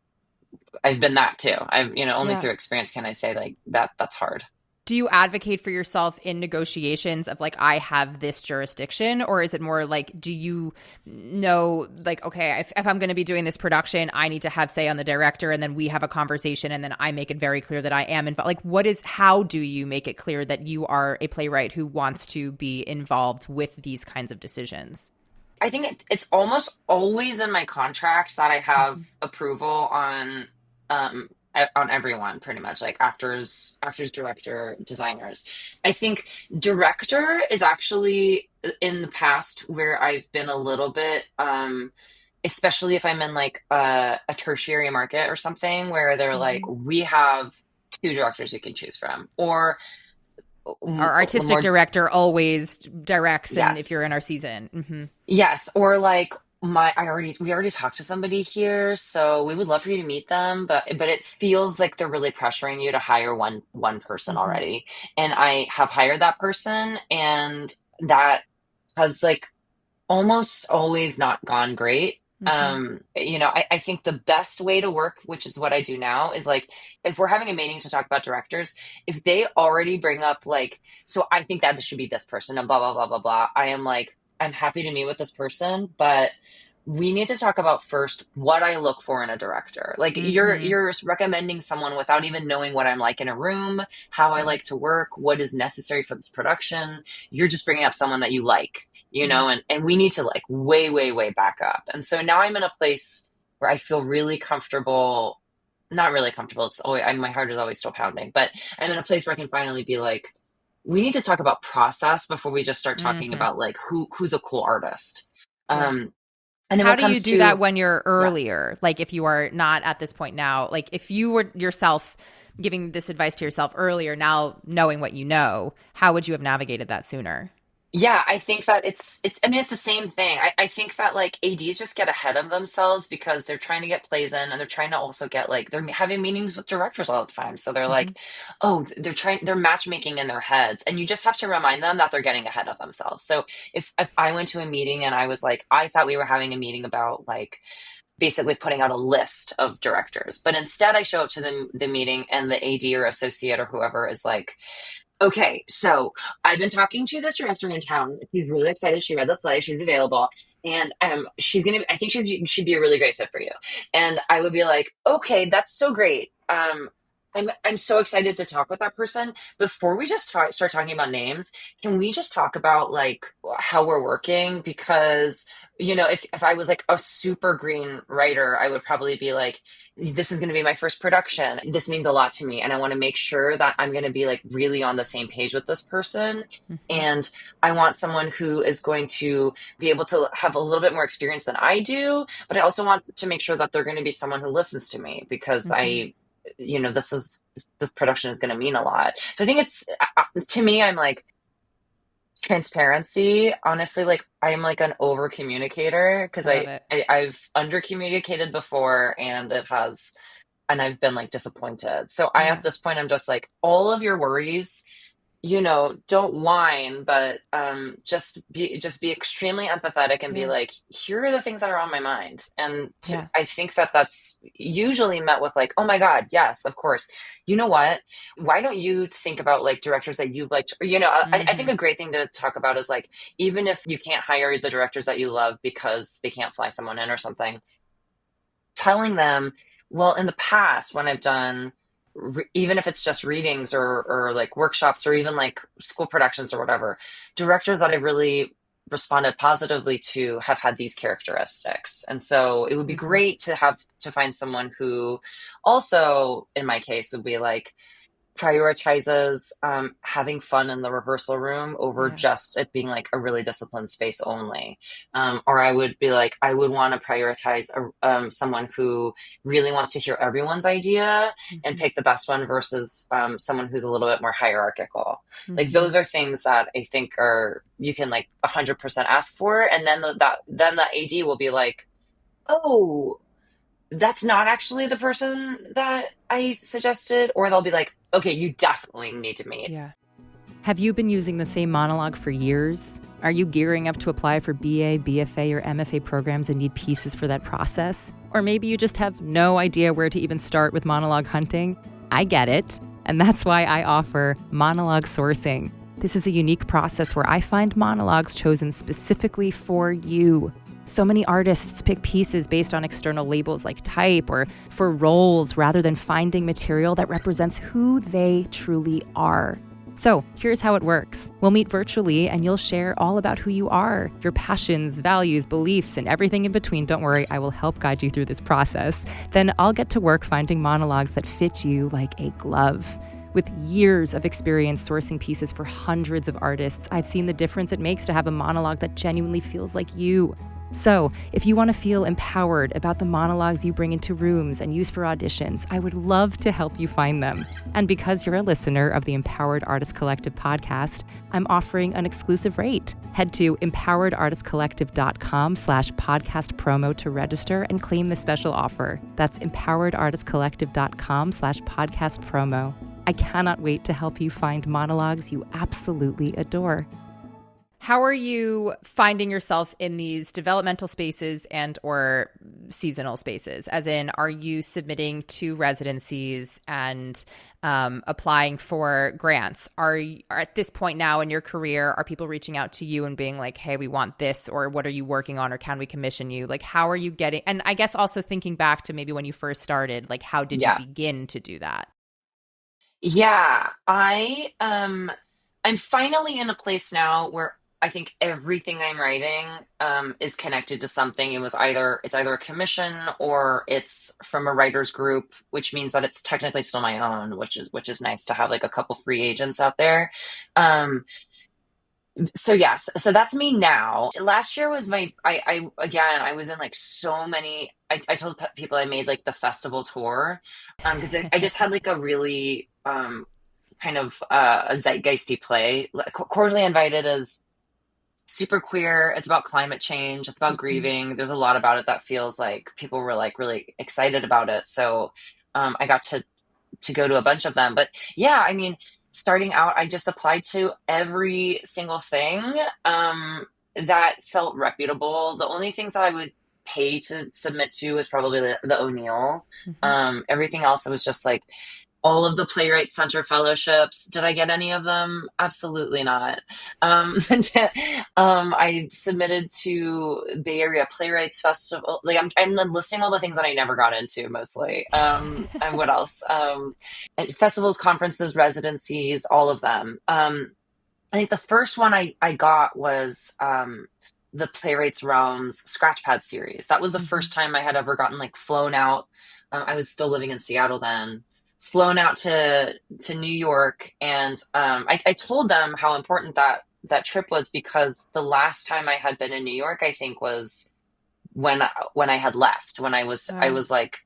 that too. I've, you know, only Yeah. through experience can I say like that's hard. Do you advocate for yourself in negotiations of like, I have this jurisdiction, or is it more like, do you know, like, okay, if I'm going to be doing this production, I need to have say on the director, and then we have a conversation, and then I make it very clear that I am involved? Like, how do you make it clear that you are a playwright who wants to be involved with these kinds of decisions? I think it's almost always in my contracts that I have Mhm. approval um on everyone, pretty much, like actors, director, designers. I think director is actually in the past where I've been a little bit especially if I'm in like a tertiary market or something where they're like, Mhm. we have two directors you can choose from, or Our artistic more. director always directs, and if you're Yes. in our season. Hmm. Yes, or like we already talked to somebody here, so we would love for you to meet them, but it feels like they're really pressuring you to hire one person Hmm. already. And I have hired that person, and that has like almost always not gone great. I think the best way to work, which is what I do now, is like if we're having a meeting to talk about directors, if they already bring up like, so I think that it should be this person and blah blah blah blah blah. I am like, I'm happy to meet with this person, but we need to talk about first what I look for in a director. Like you're recommending someone without even knowing what I'm like in a room, how I like to work, what is necessary for this production. You're just bringing up someone that you like, and we need to like way, way, way back up. And so now I'm in a place where I feel really comfortable, not really comfortable. It's always, my heart is always still pounding, but I'm in a place where I can finally be like, we need to talk about process before we just start talking about like who's a cool artist. And then how when it do you comes do to that when you're earlier? Like if you are not at this point now, like if you were yourself giving this advice to yourself earlier, now knowing what you know, how would you have navigated that sooner? Yeah, I think that I mean, it's the same thing. I think that like ADs just get ahead of themselves because they're trying to get plays in and they're trying to also get like, they're having meetings with directors all the time. So they're like, oh, they're matchmaking in their heads. And you just have to remind them that they're getting ahead of themselves. So if I went to a meeting and I was like, I thought we were having a meeting about like, basically putting out a list of directors, but instead I show up to the meeting and the AD or associate or whoever is like, okay, so I've been talking to this director in town. She's really excited. She read the play. She's available, and she's gonna. I think she'd be a really great fit for you. And I would be like, okay, that's so great. I'm so excited to talk with that person. Before we just start talking about names, can we just talk about like how we're working? Because if I was like a super green writer, I would probably be like, this is going to be my first production. This means a lot to me. And I want to make sure that I'm going to be like really on the same page with this person. And I want someone who is going to be able to have a little bit more experience than I do. But I also want to make sure that they're going to be someone who listens to me because this production is going to mean a lot. So I think it's, to me, I'm like, transparency, honestly, like I'm like an over communicator because I've under communicated before and I've been like disappointed. So at this point I'm just like, all of your worries, don't whine, but just be extremely empathetic and be like, here are the things that are on my mind. And I think that that's usually met with like, oh my God, yes, of course. You know what? Why don't you think about like directors that you've liked? I think a great thing to talk about is like, even if you can't hire the directors that you love because they can't fly someone in or something, telling them, well, in the past when I've done even if it's just readings or like workshops or even like school productions or whatever, directors that I really responded positively to have had these characteristics. And so it would be great to find someone who also, in my case, would be like, prioritizes having fun in the rehearsal room over just it being like a really disciplined space only. Or I would be like, I would want to prioritize someone who really wants to hear everyone's idea and pick the best one versus someone who's a little bit more hierarchical. Like those are things that I think you can like 100% ask for. And then the AD will be like, oh, that's not actually the person that I suggested. Or they'll be like, okay, you definitely need to meet. Yeah. Have you been using the same monologue for years? Are you gearing up to apply for BA, BFA, or MFA programs and need pieces for that process? Or maybe you just have no idea where to even start with monologue hunting? I get it. And that's why I offer monologue sourcing. This is a unique process where I find monologues chosen specifically for you. So many artists pick pieces based on external labels like type or for roles rather than finding material that represents who they truly are. So here's how it works. We'll meet virtually and you'll share all about who you are, your passions, values, beliefs, and everything in between. Don't worry, I will help guide you through this process. Then I'll get to work finding monologues that fit you like a glove. With years of experience sourcing pieces for hundreds of artists, I've seen the difference it makes to have a monologue that genuinely feels like you. So, if you want to feel empowered about the monologues you bring into rooms and use for auditions, I would love to help you find them. And because you're a listener of the Empowered Artist Collective podcast, I'm offering an exclusive rate. Head to empoweredartistcollective.com/podcast promo to register and claim this special offer. That's empoweredartistcollective.com/podcast promo. I cannot wait to help you find monologues you absolutely adore. How are you finding yourself in these developmental spaces and or seasonal spaces? As in, are you submitting to residencies and applying for grants? Are at this point now in your career, are people reaching out to you and being like, hey, we want this, or what are you working on, or can we commission you? Like, how are you getting, and I guess also thinking back to maybe when you first started, like, how did you Yeah. begin to do that? Yeah. I'm finally in a place now where I think everything I'm writing is connected to something. It's either a commission or it's from a writers group, which means that it's technically still my own, which is nice to have like a couple free agents out there. Um, so yes, so that's me now. Last year was I again I was in like so many. I told people I made like the festival tour, because I just had like a really kind of a zeitgeisty play. Quarterly Invited is super queer. It's about climate change. It's about Mhm. grieving. There's a lot about it that feels like people were like really excited about it. So I got to go to a bunch of them. But yeah, I mean, starting out, I just applied to every single thing that felt reputable. The only things that I would pay to submit to was probably the O'Neill. Mhm. Everything else, it was just like all of the Playwright Center fellowships. Did I get any of them? Absolutely not. I submitted to Bay Area Playwrights Festival. Like I'm listing all the things that I never got into mostly. And what else? And festivals, conferences, residencies, all of them. I think the first one I got was the Playwrights Realms Scratchpad series. That was the Mhm. first time I had ever gotten like flown out. I was still living in Seattle then. Flown out to New York, and I told them how important that trip was, because the last time I had been in New York, I think, was when I had left, when I Wow. was like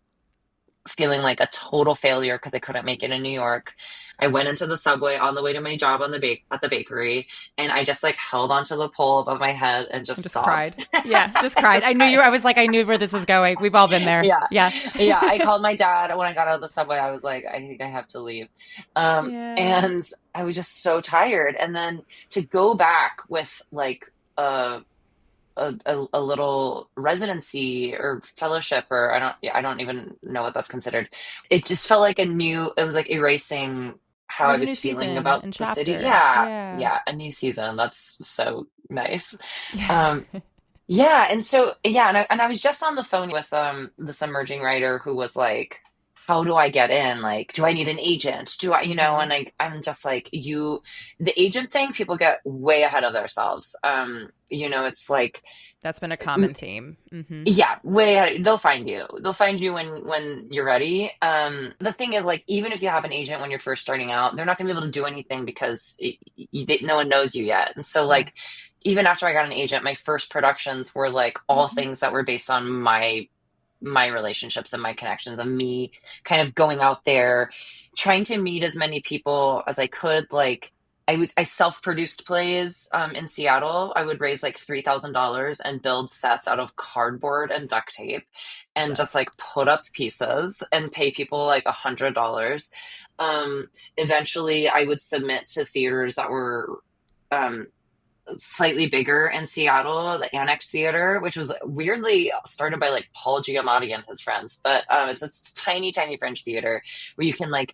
feeling like a total failure because I couldn't make it in New York. I went into the subway on the way to my job on the at the bakery, and I just like held onto the pole above my head and I just just cried. sobbed. Yeah, just I cried. just I knew cried. you. I was like, I knew where this was going. We've all been there. Yeah. Yeah. Yeah. I called my dad when I got out of the subway. I was like, I think I have to leave. Yeah. And I was just so tired. And then to go back with like a little residency or fellowship, or I don't even know what that's considered. It just felt like it was like erasing how I There's a new was feeling season about and the city. chapter. Yeah. Yeah. Yeah. A new season. That's so nice. Yeah. Um, yeah, and so yeah, and I was just on the phone with this emerging writer who was like, "How do I get in? Like, do I need an agent? Do I, you know?" Hmm. And I'm just like, the agent thing, people get way ahead of themselves. It's like, That's been a common theme. yeah, way ahead. They'll find you. They'll find you when you're ready. The thing is, like, even if you have an agent when you're first starting out, they're not gonna be able to do anything because no one knows you yet. And so, Yeah. like, even after I got an agent, my first productions were like all things that were based on my relationships and my connections, and me kind of going out there, trying to meet as many people as I could. Like, I self-produced plays in Seattle. I would raise like $3,000 and build sets out of cardboard and duct tape, and just Obsessed. like put up pieces and pay people like $100. Eventually, I would submit to theaters that were um, slightly bigger in Seattle, the Annex Theater, which was weirdly started by like Paul Giamatti and his friends. But it's a tiny, tiny French theater where you can like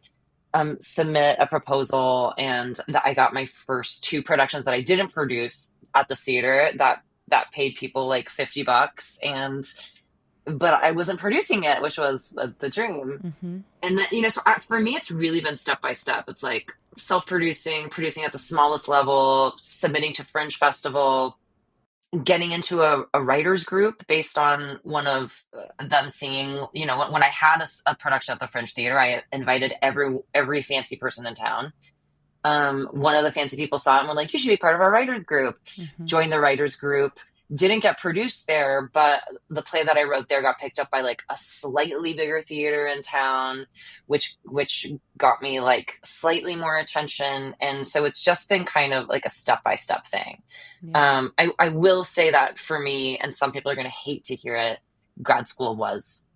submit a proposal, and I got my first two productions that I didn't produce at the theater that paid people like $50, and but I wasn't producing it, which was the dream. Hmm. And then, so for me, it's really been step by step. It's like self-producing, producing at the smallest level, submitting to Fringe Festival, getting into a writers group based on one of them seeing, when I had a production at the Fringe Theater, I invited every fancy person in town. One of the fancy people saw it and were like, "You should be part of our writers group." Hmm. Joined the writers group. Didn't get produced there, but the play that I wrote there got picked up by like a slightly bigger theater in town, which got me like slightly more attention. And so it's just been kind of like a step by step thing. Yeah. I will say that for me, and some people are going to hate to hear it, grad school was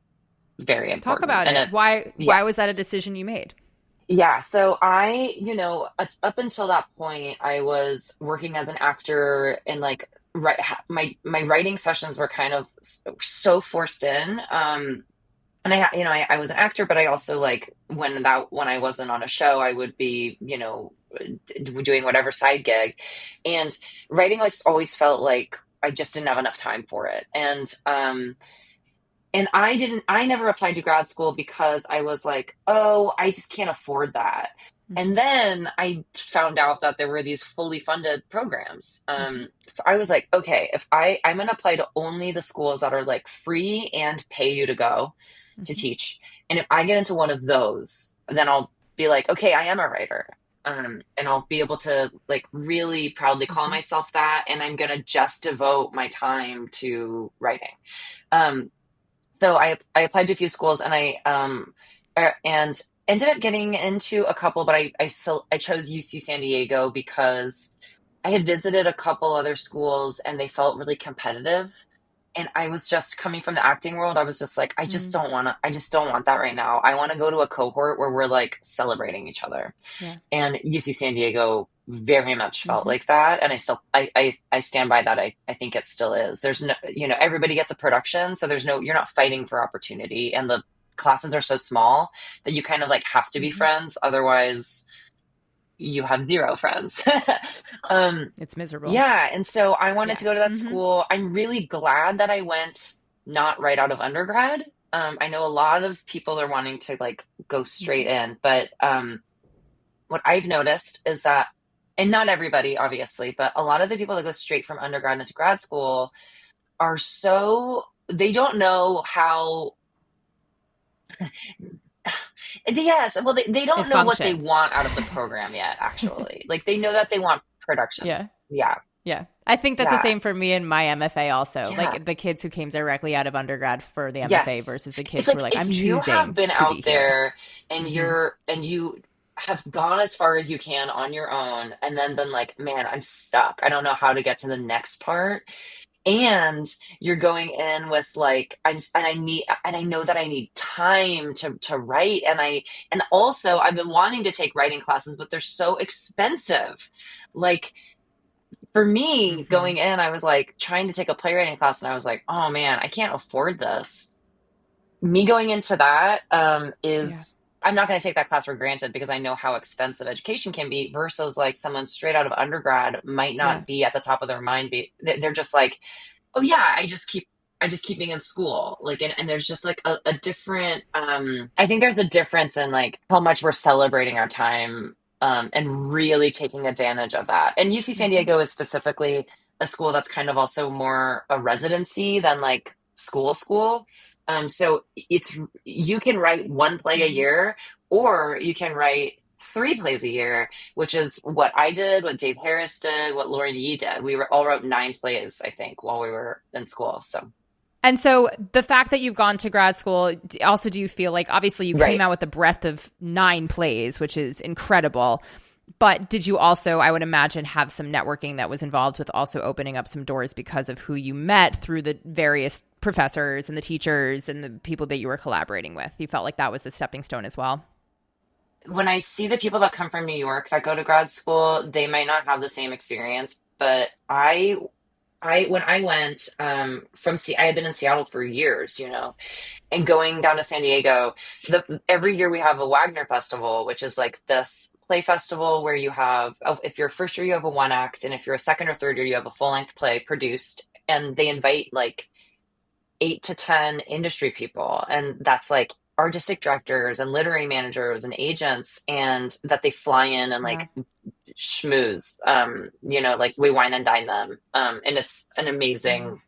very Talk important. about And it. it, Why yeah. was that a decision you made? Yeah, so up until that point, I was working as an actor and like my writing sessions were kind of so forced in. And I was an actor, but I also like when I wasn't on a show, I would be, doing whatever side gig, and writing like just always felt like I just didn't have enough time for it, and I never applied to grad school because I was like, oh, I just can't afford that. And Hmm. then I found out that there were these fully funded programs. Hmm. So I was like, okay, if I'm going to apply to only the schools that are like free and pay you to go to Hmm. teach. And if I get into one of those, then I'll be like, okay, I am a writer. And I'll be able to like really proudly call Hmm. myself that. And I'm going to just devote my time to writing. Um, so I applied to a few schools and and ended up getting into a couple, but I chose UC San Diego because I had visited a couple other schools and they felt really competitive. And I was just coming from the acting world. I was just like, Mm. I just don't want that right now. I want to go to a cohort where we're like celebrating each other. Yeah. And UC San Diego very much felt Hmm. like that. And I stand by that. I think it still is. There's no, everybody gets a production. So you're not fighting for opportunity. And the classes are so small that you kind of like have to be Hmm. friends. Otherwise, you have zero friends. um, It's miserable. yeah. And so I wanted Yeah. to go to that Hmm. school. I'm really glad that I went not right out of undergrad. I know a lot of people are wanting to like go straight Hmm. in, but what I've noticed is that, and not everybody, obviously, but a lot of the people that go straight from undergrad into grad school are they don't know how, yes, well, they It don't know what they functions. want out of the program yet, actually. Like, they know that they want productions. Yeah. Yeah, Yeah. I think that's the yeah, same for me in my MFA also. yeah. Like the kids who came directly out of undergrad for the MFA Yes. versus the It's kids who were like like, if I'm you have choosing been to be out here. there and Hmm. you have gone as far as you can on your own and then been like, man, I'm stuck. I don't know how to get to the next part. And you're going in with like and I know that I need time to write, and also I've been wanting to take writing classes, but they're so expensive. Like for me Hmm. going in, I was like trying to take a playwriting class and I was like, oh man, I can't afford this. Me going into that Yeah. is I'm not going to take that class for granted because I know how expensive education can be versus like someone straight out of undergrad might Yeah. not be at the top of their mind. They're just like, oh yeah, I just keep being in school. Like, and there's just like a different, I think there's a difference in like how much we're celebrating our time, and really taking advantage of that. And UC San Hmm. Diego is specifically a school that's kind of also more a residency than like school. So you can write one play a Hmm. year, or you can write three plays a year, which is what I did, what Dave Harris did, what Lauren Yee did. All wrote nine plays, I think, while we were in school. So, And so the fact that you've gone to grad school, also do you feel like obviously you came right. out with a breadth of 9 plays, which is incredible. But did you also, I would imagine, have some networking that was involved with also opening up some doors because of who you met through the various professors and the teachers and the people that you were collaborating with? You felt like that was the stepping stone as well? When I see the people that come from New York that go to grad school, they might not have the same experience, but when I went I had been in Seattle for years, and going down to San Diego, every year we have a Wagner Festival, which is like this play festival where you have, if you're first year, you have a one act, and if you're a second or third year, you have a full length play produced, and they invite like 8 to 10 industry people, and that's like artistic directors and literary managers and agents, and that they fly in and like Wow. schmooze, like we wine and dine them, and it's an Wow.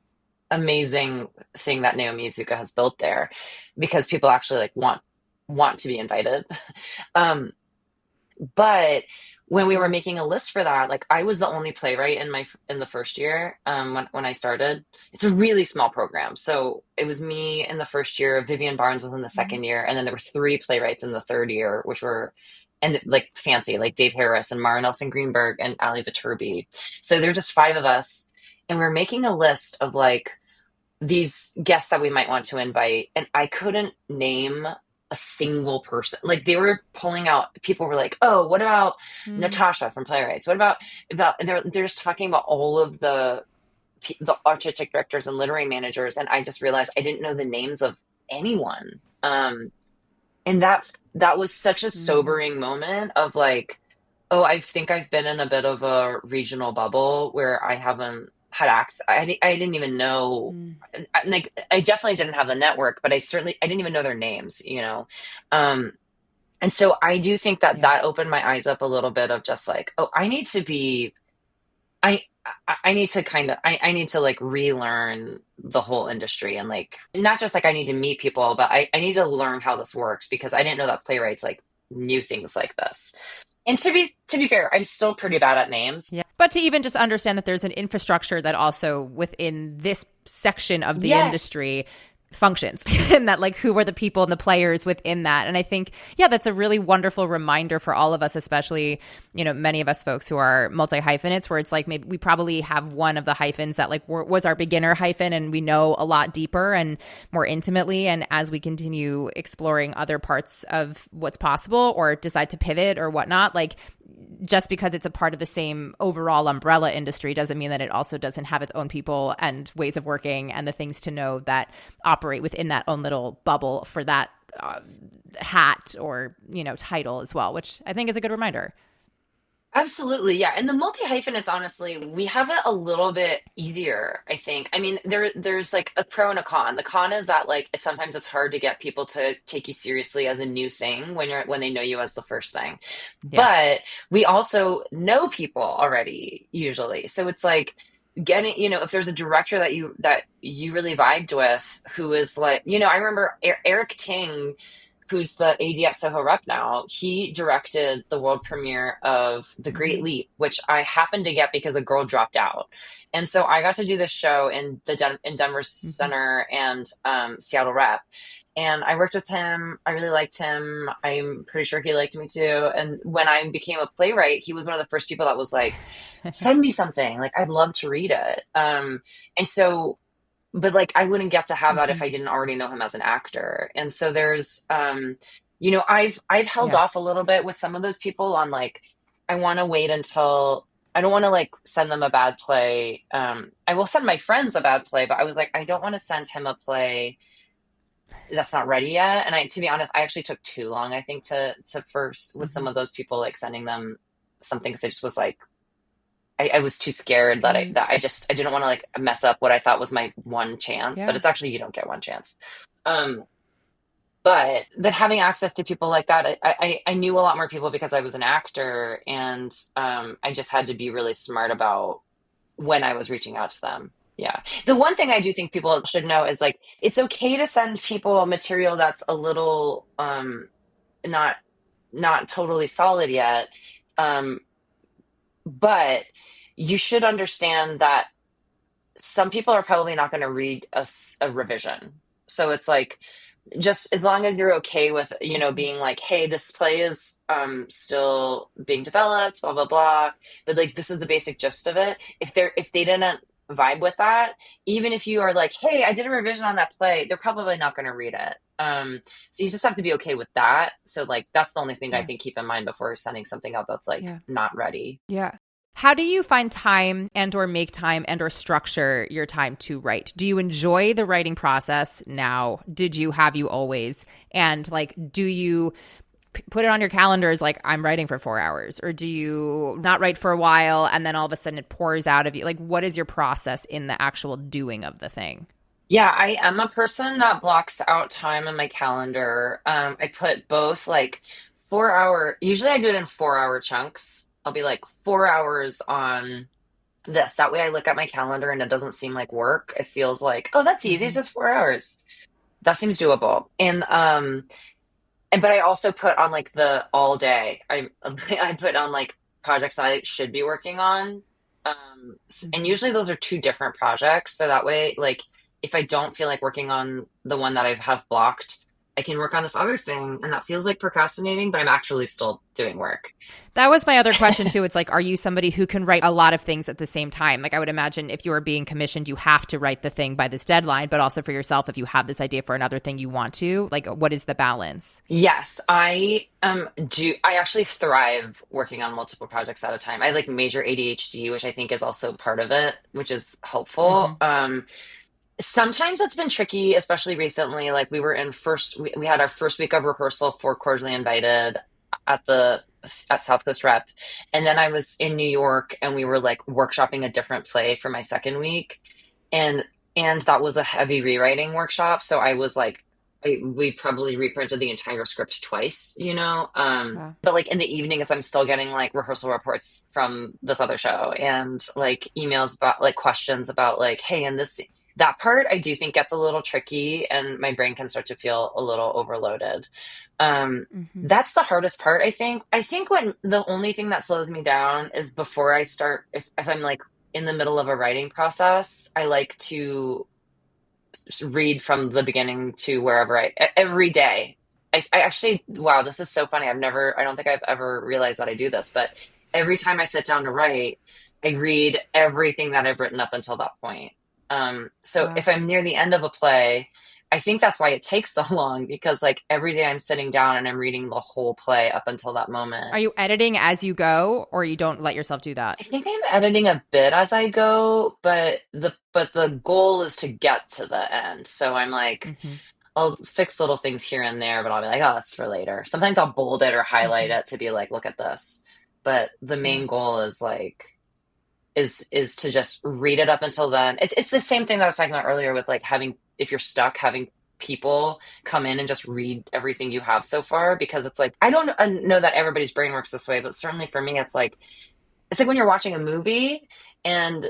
amazing thing that Naomi Izuka has built there because people actually like want to be invited. um but when we were Yeah. making a list for that, like I was the only playwright in the first year, when I started. It's a really small program, so it was me in the first year, Vivian Barnes was in the Hmm. second year, and then there were three playwrights in the third year, which were and like fancy, like Dave Harris and Mara Nelson Greenberg and Ali Viterbi. So there were just five of us, and we are making a list of like these guests that we might want to invite, and I couldn't name a single person. Like they were pulling out, people were like, oh, what about Mm. Natasha from Playwrights? What about they're just talking about all of the artistic directors and literary managers, and I just realized I didn't know the names of anyone. And that was such a Mm. sobering moment of like, oh, I think I've been in a bit of a regional bubble where I haven't had access. I didn't even know, Mm. like, I definitely didn't have the network, but I didn't even know their names, you know? Um, and so I do think that Yeah. that opened my eyes up a little bit of just like, oh, I, I need to I need to like relearn the whole industry and like, not just like I need to meet people, but I need to learn how this works because I didn't know that playwrights like knew things like this. And to be fair, I'm still pretty bad at names. Yeah. But to even just understand that there's an infrastructure that also within this section of the Yes. industry functions and that like who are the people and the players within that. And I think, yeah, that's a really wonderful reminder for all of us, especially, you know, many of us folks who are multi-hyphenates, where it's like maybe we probably have one of the hyphens that like was our beginner hyphen and we know a lot deeper and more intimately. And as we continue exploring other parts of what's possible or decide to pivot or whatnot, like just because it's a part of the same overall umbrella industry doesn't mean that it also doesn't have its own people and ways of working and the things to know that operate within that own little bubble for that hat or, you know, title as well, which I think is a good reminder. Absolutely, yeah. And the multi hyphenates, honestly, we have it a little bit easier, I think. I mean, there's like a pro and a con. The con is that like sometimes it's hard to get people to take you seriously as a new thing when they know you as the first thing. Yeah. But we also know people already usually. So it's like getting, if there's a director that you really vibed with who is like, I remember Eric Ting, who's the AD at Soho Rep now, he directed the world premiere of The Great Mm-hmm. Leap, which I happened to get because the girl dropped out. And so I got to do this show in Denver Mm-hmm. Center and Seattle Rep. And I worked with him. I really liked him. I'm pretty sure he liked me too. And when I became a playwright, he was one of the first people that was like, send me something. Like, I'd love to read it. And so but like I wouldn't get to have that if Mm-hmm. I didn't already know him as an actor. And so there's I've held Yeah. off a little bit with some of those people on like I want to wait until I don't want to like send them a bad play. I will send my friends a bad play, but I was like I don't want to send him a play that's not ready yet. And I to be honest, I actually took too long I think to first with Mm-hmm. some of those people like sending them something because I just was like I was too scared that Mm. I didn't want to like mess up what I thought was my one chance, but Yeah. it's actually you don't get one chance. Um, but then having access to people like that, I knew a lot more people because I was an actor, and I just had to be really smart about when I was reaching out to them. Yeah. The one thing I do think people should know is like it's okay to send people material that's a little not not totally solid yet. Um, but you should understand that some people are probably not going to read a revision. So it's like, just as long as you're okay with, Mm-hmm. being like, hey, this play is still being developed, blah, blah, blah. But like, this is the basic gist of it. If they didn't vibe with that, even if you are like, hey, I did a revision on that play, they're probably not going to read it. So you just have to be okay with that. So like, that's the only thing I Yeah. think keep in mind before sending something out that's like Yeah. not ready. Yeah. How do you find time and or make time and or structure your time to write? Do you enjoy the writing process now? Have you always? And like, do you put it on your calendar as like, I'm writing for 4 hours? Or do you not write for a while and then all of a sudden it pours out of you? Like, what is your process in the actual doing of the thing? Yeah, I am a person that blocks out time in my calendar. I put both like 4 hour, usually I do it in 4 hour chunks. I'll be like 4 hours on this. That way I look at my calendar and it doesn't seem like work. It feels like, oh, that's easy. It's Mm-hmm. just 4 hours. That seems doable. And but I also put on like the all day. I put on like projects that I should be working on. And Mm-hmm. usually those are two different projects. So that way, like if I don't feel like working on the one that I have blocked, I can work on this other thing, and that feels like procrastinating, but I'm actually still doing work. That was my other question too. It's like, are you somebody who can write a lot of things at the same time? Like I would imagine if you are being commissioned, you have to write the thing by this deadline, but also for yourself, if you have this idea for another thing you want to, like what is the balance? Yes, I do. I actually thrive working on multiple projects at a time. I have like major ADHD, which I think is also part of it, which is Mm-hmm. helpful. Sometimes it's been tricky, especially recently. Like we had our first week of rehearsal for Cordially Invited at the at South Coast Rep, and then I was in New York, and we were like workshopping a different play for my second week, and that was a heavy rewriting workshop. So I was like, we probably reprinted the entire script twice, you know. Wow. But like in the evening, as I'm still getting like rehearsal reports from this other show and like emails about like questions about like, hey, in this that part I do think gets a little tricky and my brain can start to feel a little overloaded. Um, Mm-hmm. that's the hardest part, I think. I think when the only thing that slows me down is before I start, if I'm like in the middle of a writing process, I like to read from the beginning to wherever every day. I actually, wow, this is so funny. I don't think I've ever realized that I do this, but every time I sit down to write, I read everything that I've written up until that point. So Wow. if I'm near the end of a play, I think that's why it takes so long because like every day I'm sitting down and I'm reading the whole play up until that moment. Are you editing as you go or you don't let yourself do that? I think I'm editing a bit as I go, but the goal is to get to the end. So I'm like, Mm-hmm. I'll fix little things here and there, but I'll be like, oh, that's for later. Sometimes I'll bold it or highlight Mm-hmm. it to be like, look at this. But the Yeah. main goal is like is to just read it up until then. It's the same thing that I was talking about earlier with like having if you're stuck having people come in and just read everything you have so far because it's like I don't know that everybody's brain works this way, but certainly for me it's like when you're watching a movie and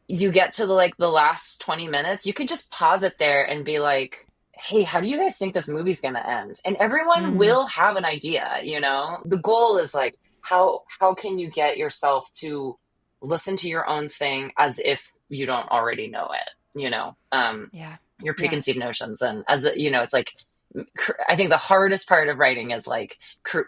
you get to the last 20 minutes, you could just pause it there and be like, hey, how do you guys think this movie's going to end? And everyone Mm-hmm. will have an idea, you know? The goal is like how can you get yourself to listen to your own thing as if you don't already know it, you know? Yeah. Your Yeah. preconceived notions and as the it's like I think the hardest part of writing is like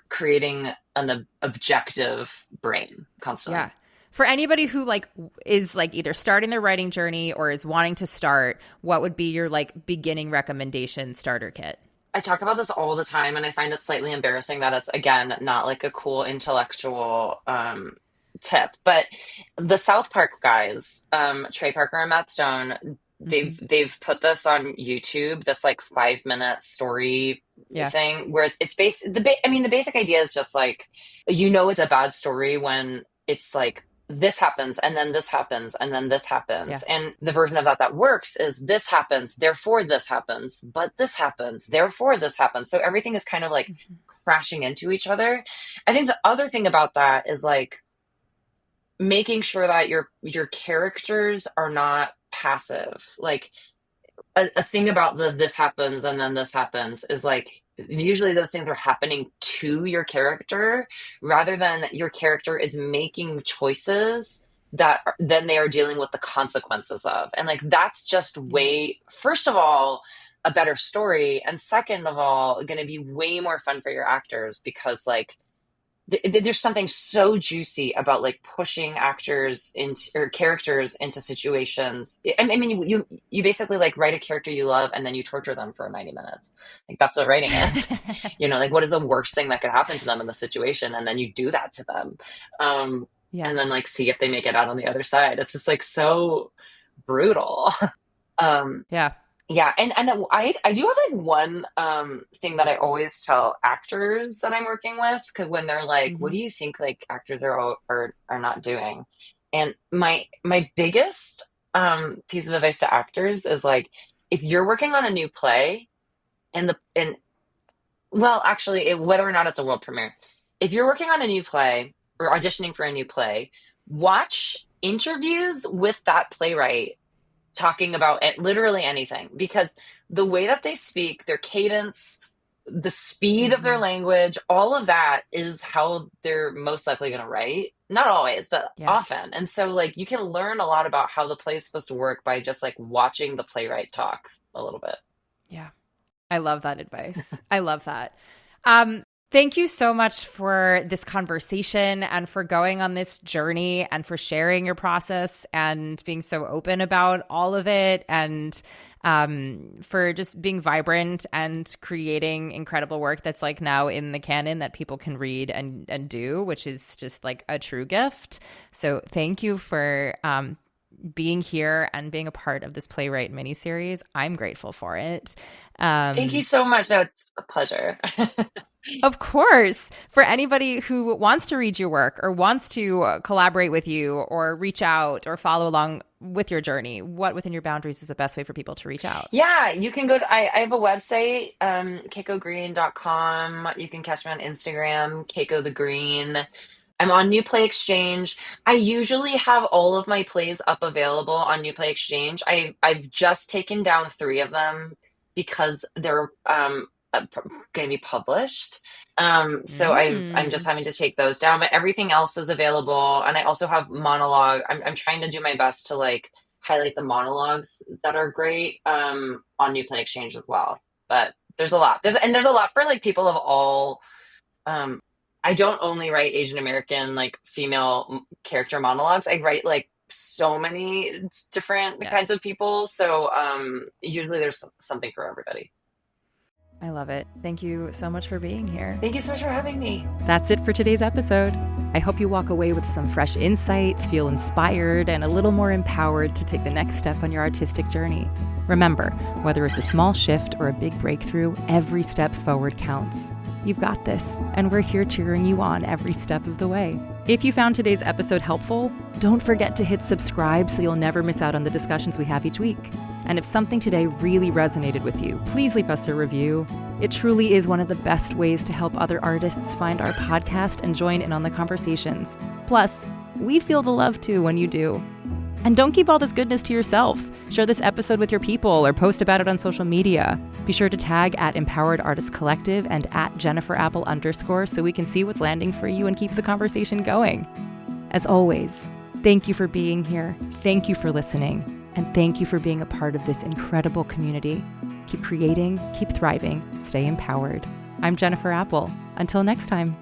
creating an objective brain constantly. Yeah. For anybody who like is like either starting their writing journey or is wanting to start, what would be your like beginning recommendation starter kit? I talk about this all the time, and I find it slightly embarrassing that it's again not like a cool intellectual tip. But the South Park guys, Trey Parker and Matt Stone, Mm-hmm. they've put this on YouTube. This like 5 minute story Yeah. thing where it's based. I mean, the basic idea is just like it's a bad story when it's like this happens and then this happens and then this Yeah. happens and the version of that works is this happens therefore this happens but this happens therefore this happens so everything is kind of like Mm-hmm. crashing into each other. I think the other thing about that is like making sure that your characters are not passive. Like a thing about the this happens and then this happens is like usually those things are happening to your character rather than your character is making choices then they are dealing with the consequences of. And like that's just Yeah. way first of all a better story and second of all going to be way more fun for your actors because like there's something so juicy about like pushing actors into or characters into situations. I mean, you basically like write a character you love and then you torture them for 90 minutes. Like that's what writing is. Like what is the worst thing that could happen to them in the situation, and then you do that to them, Yeah. and then like see if they make it out on the other side. It's just like so brutal. um, Yeah. yeah, and I do have like one thing that I always tell actors that I'm working with because when they're like, "What Mm-hmm. do you think like actors are not doing?" And my biggest piece of advice to actors is like, if you're working on a new play and well, actually, whether or not it's a world premiere, if you're working on a new play or auditioning for a new play, watch interviews with that playwright talking about literally anything because the way that they speak, their cadence, the speed of their Mm-hmm. language, all of that is how they're most likely going to write. Not always, but Yeah. often. And so, like, you can learn a lot about how the play is supposed to work by just like watching the playwright talk a little bit. Yeah. I love that advice. I love that. Thank you so much for this conversation and for going on this journey and for sharing your process and being so open about all of it, and for just being vibrant and creating incredible work that's like now in the canon that people can read and do, which is just like a true gift. So thank you for being here and being a part of this Playwright Mini-Series. I'm grateful for it. Thank you so much. No, it's a pleasure. Of course. For anybody who wants to read your work or wants to collaborate with you or reach out or follow along with your journey, what within your boundaries is the best way for people to reach out? Yeah, you can go to, I have a website, keikogreen.com. You can catch me on Instagram, Keiko the Green. I'm on New Play Exchange. I usually have all of my plays up available on New Play Exchange. I've just taken down 3 of them because they're going to be published. So I'm just having to take those down, but everything else is available. And I also have monologue. I'm trying to do my best to like highlight the monologues that are great on New Play Exchange as well. But there's a lot. There's a lot for like people of all. I don't only write Asian American like female character monologues. I write like so many different kinds of people. So usually there's something for everybody. I love it. Thank you so much for being here. Thank you so much for having me. That's it for today's episode. I hope you walk away with some fresh insights, feel inspired, and a little more empowered to take the next step on your artistic journey. Remember, whether it's a small shift or a big breakthrough, every step forward counts. You've got this, and we're here cheering you on every step of the way. If you found today's episode helpful, don't forget to hit subscribe so you'll never miss out on the discussions we have each week. And if something today really resonated with you, please leave us a review. It truly is one of the best ways to help other artists find our podcast and join in on the conversations. Plus, we feel the love too when you do. And don't keep all this goodness to yourself. Share this episode with your people or post about it on social media. Be sure to tag at Empowered Artist Collective and at @JenniferApple_ so we can see what's landing for you and keep the conversation going. As always, thank you for being here. Thank you for listening. And thank you for being a part of this incredible community. Keep creating, keep thriving, stay empowered. I'm Jennifer Apple. Until next time.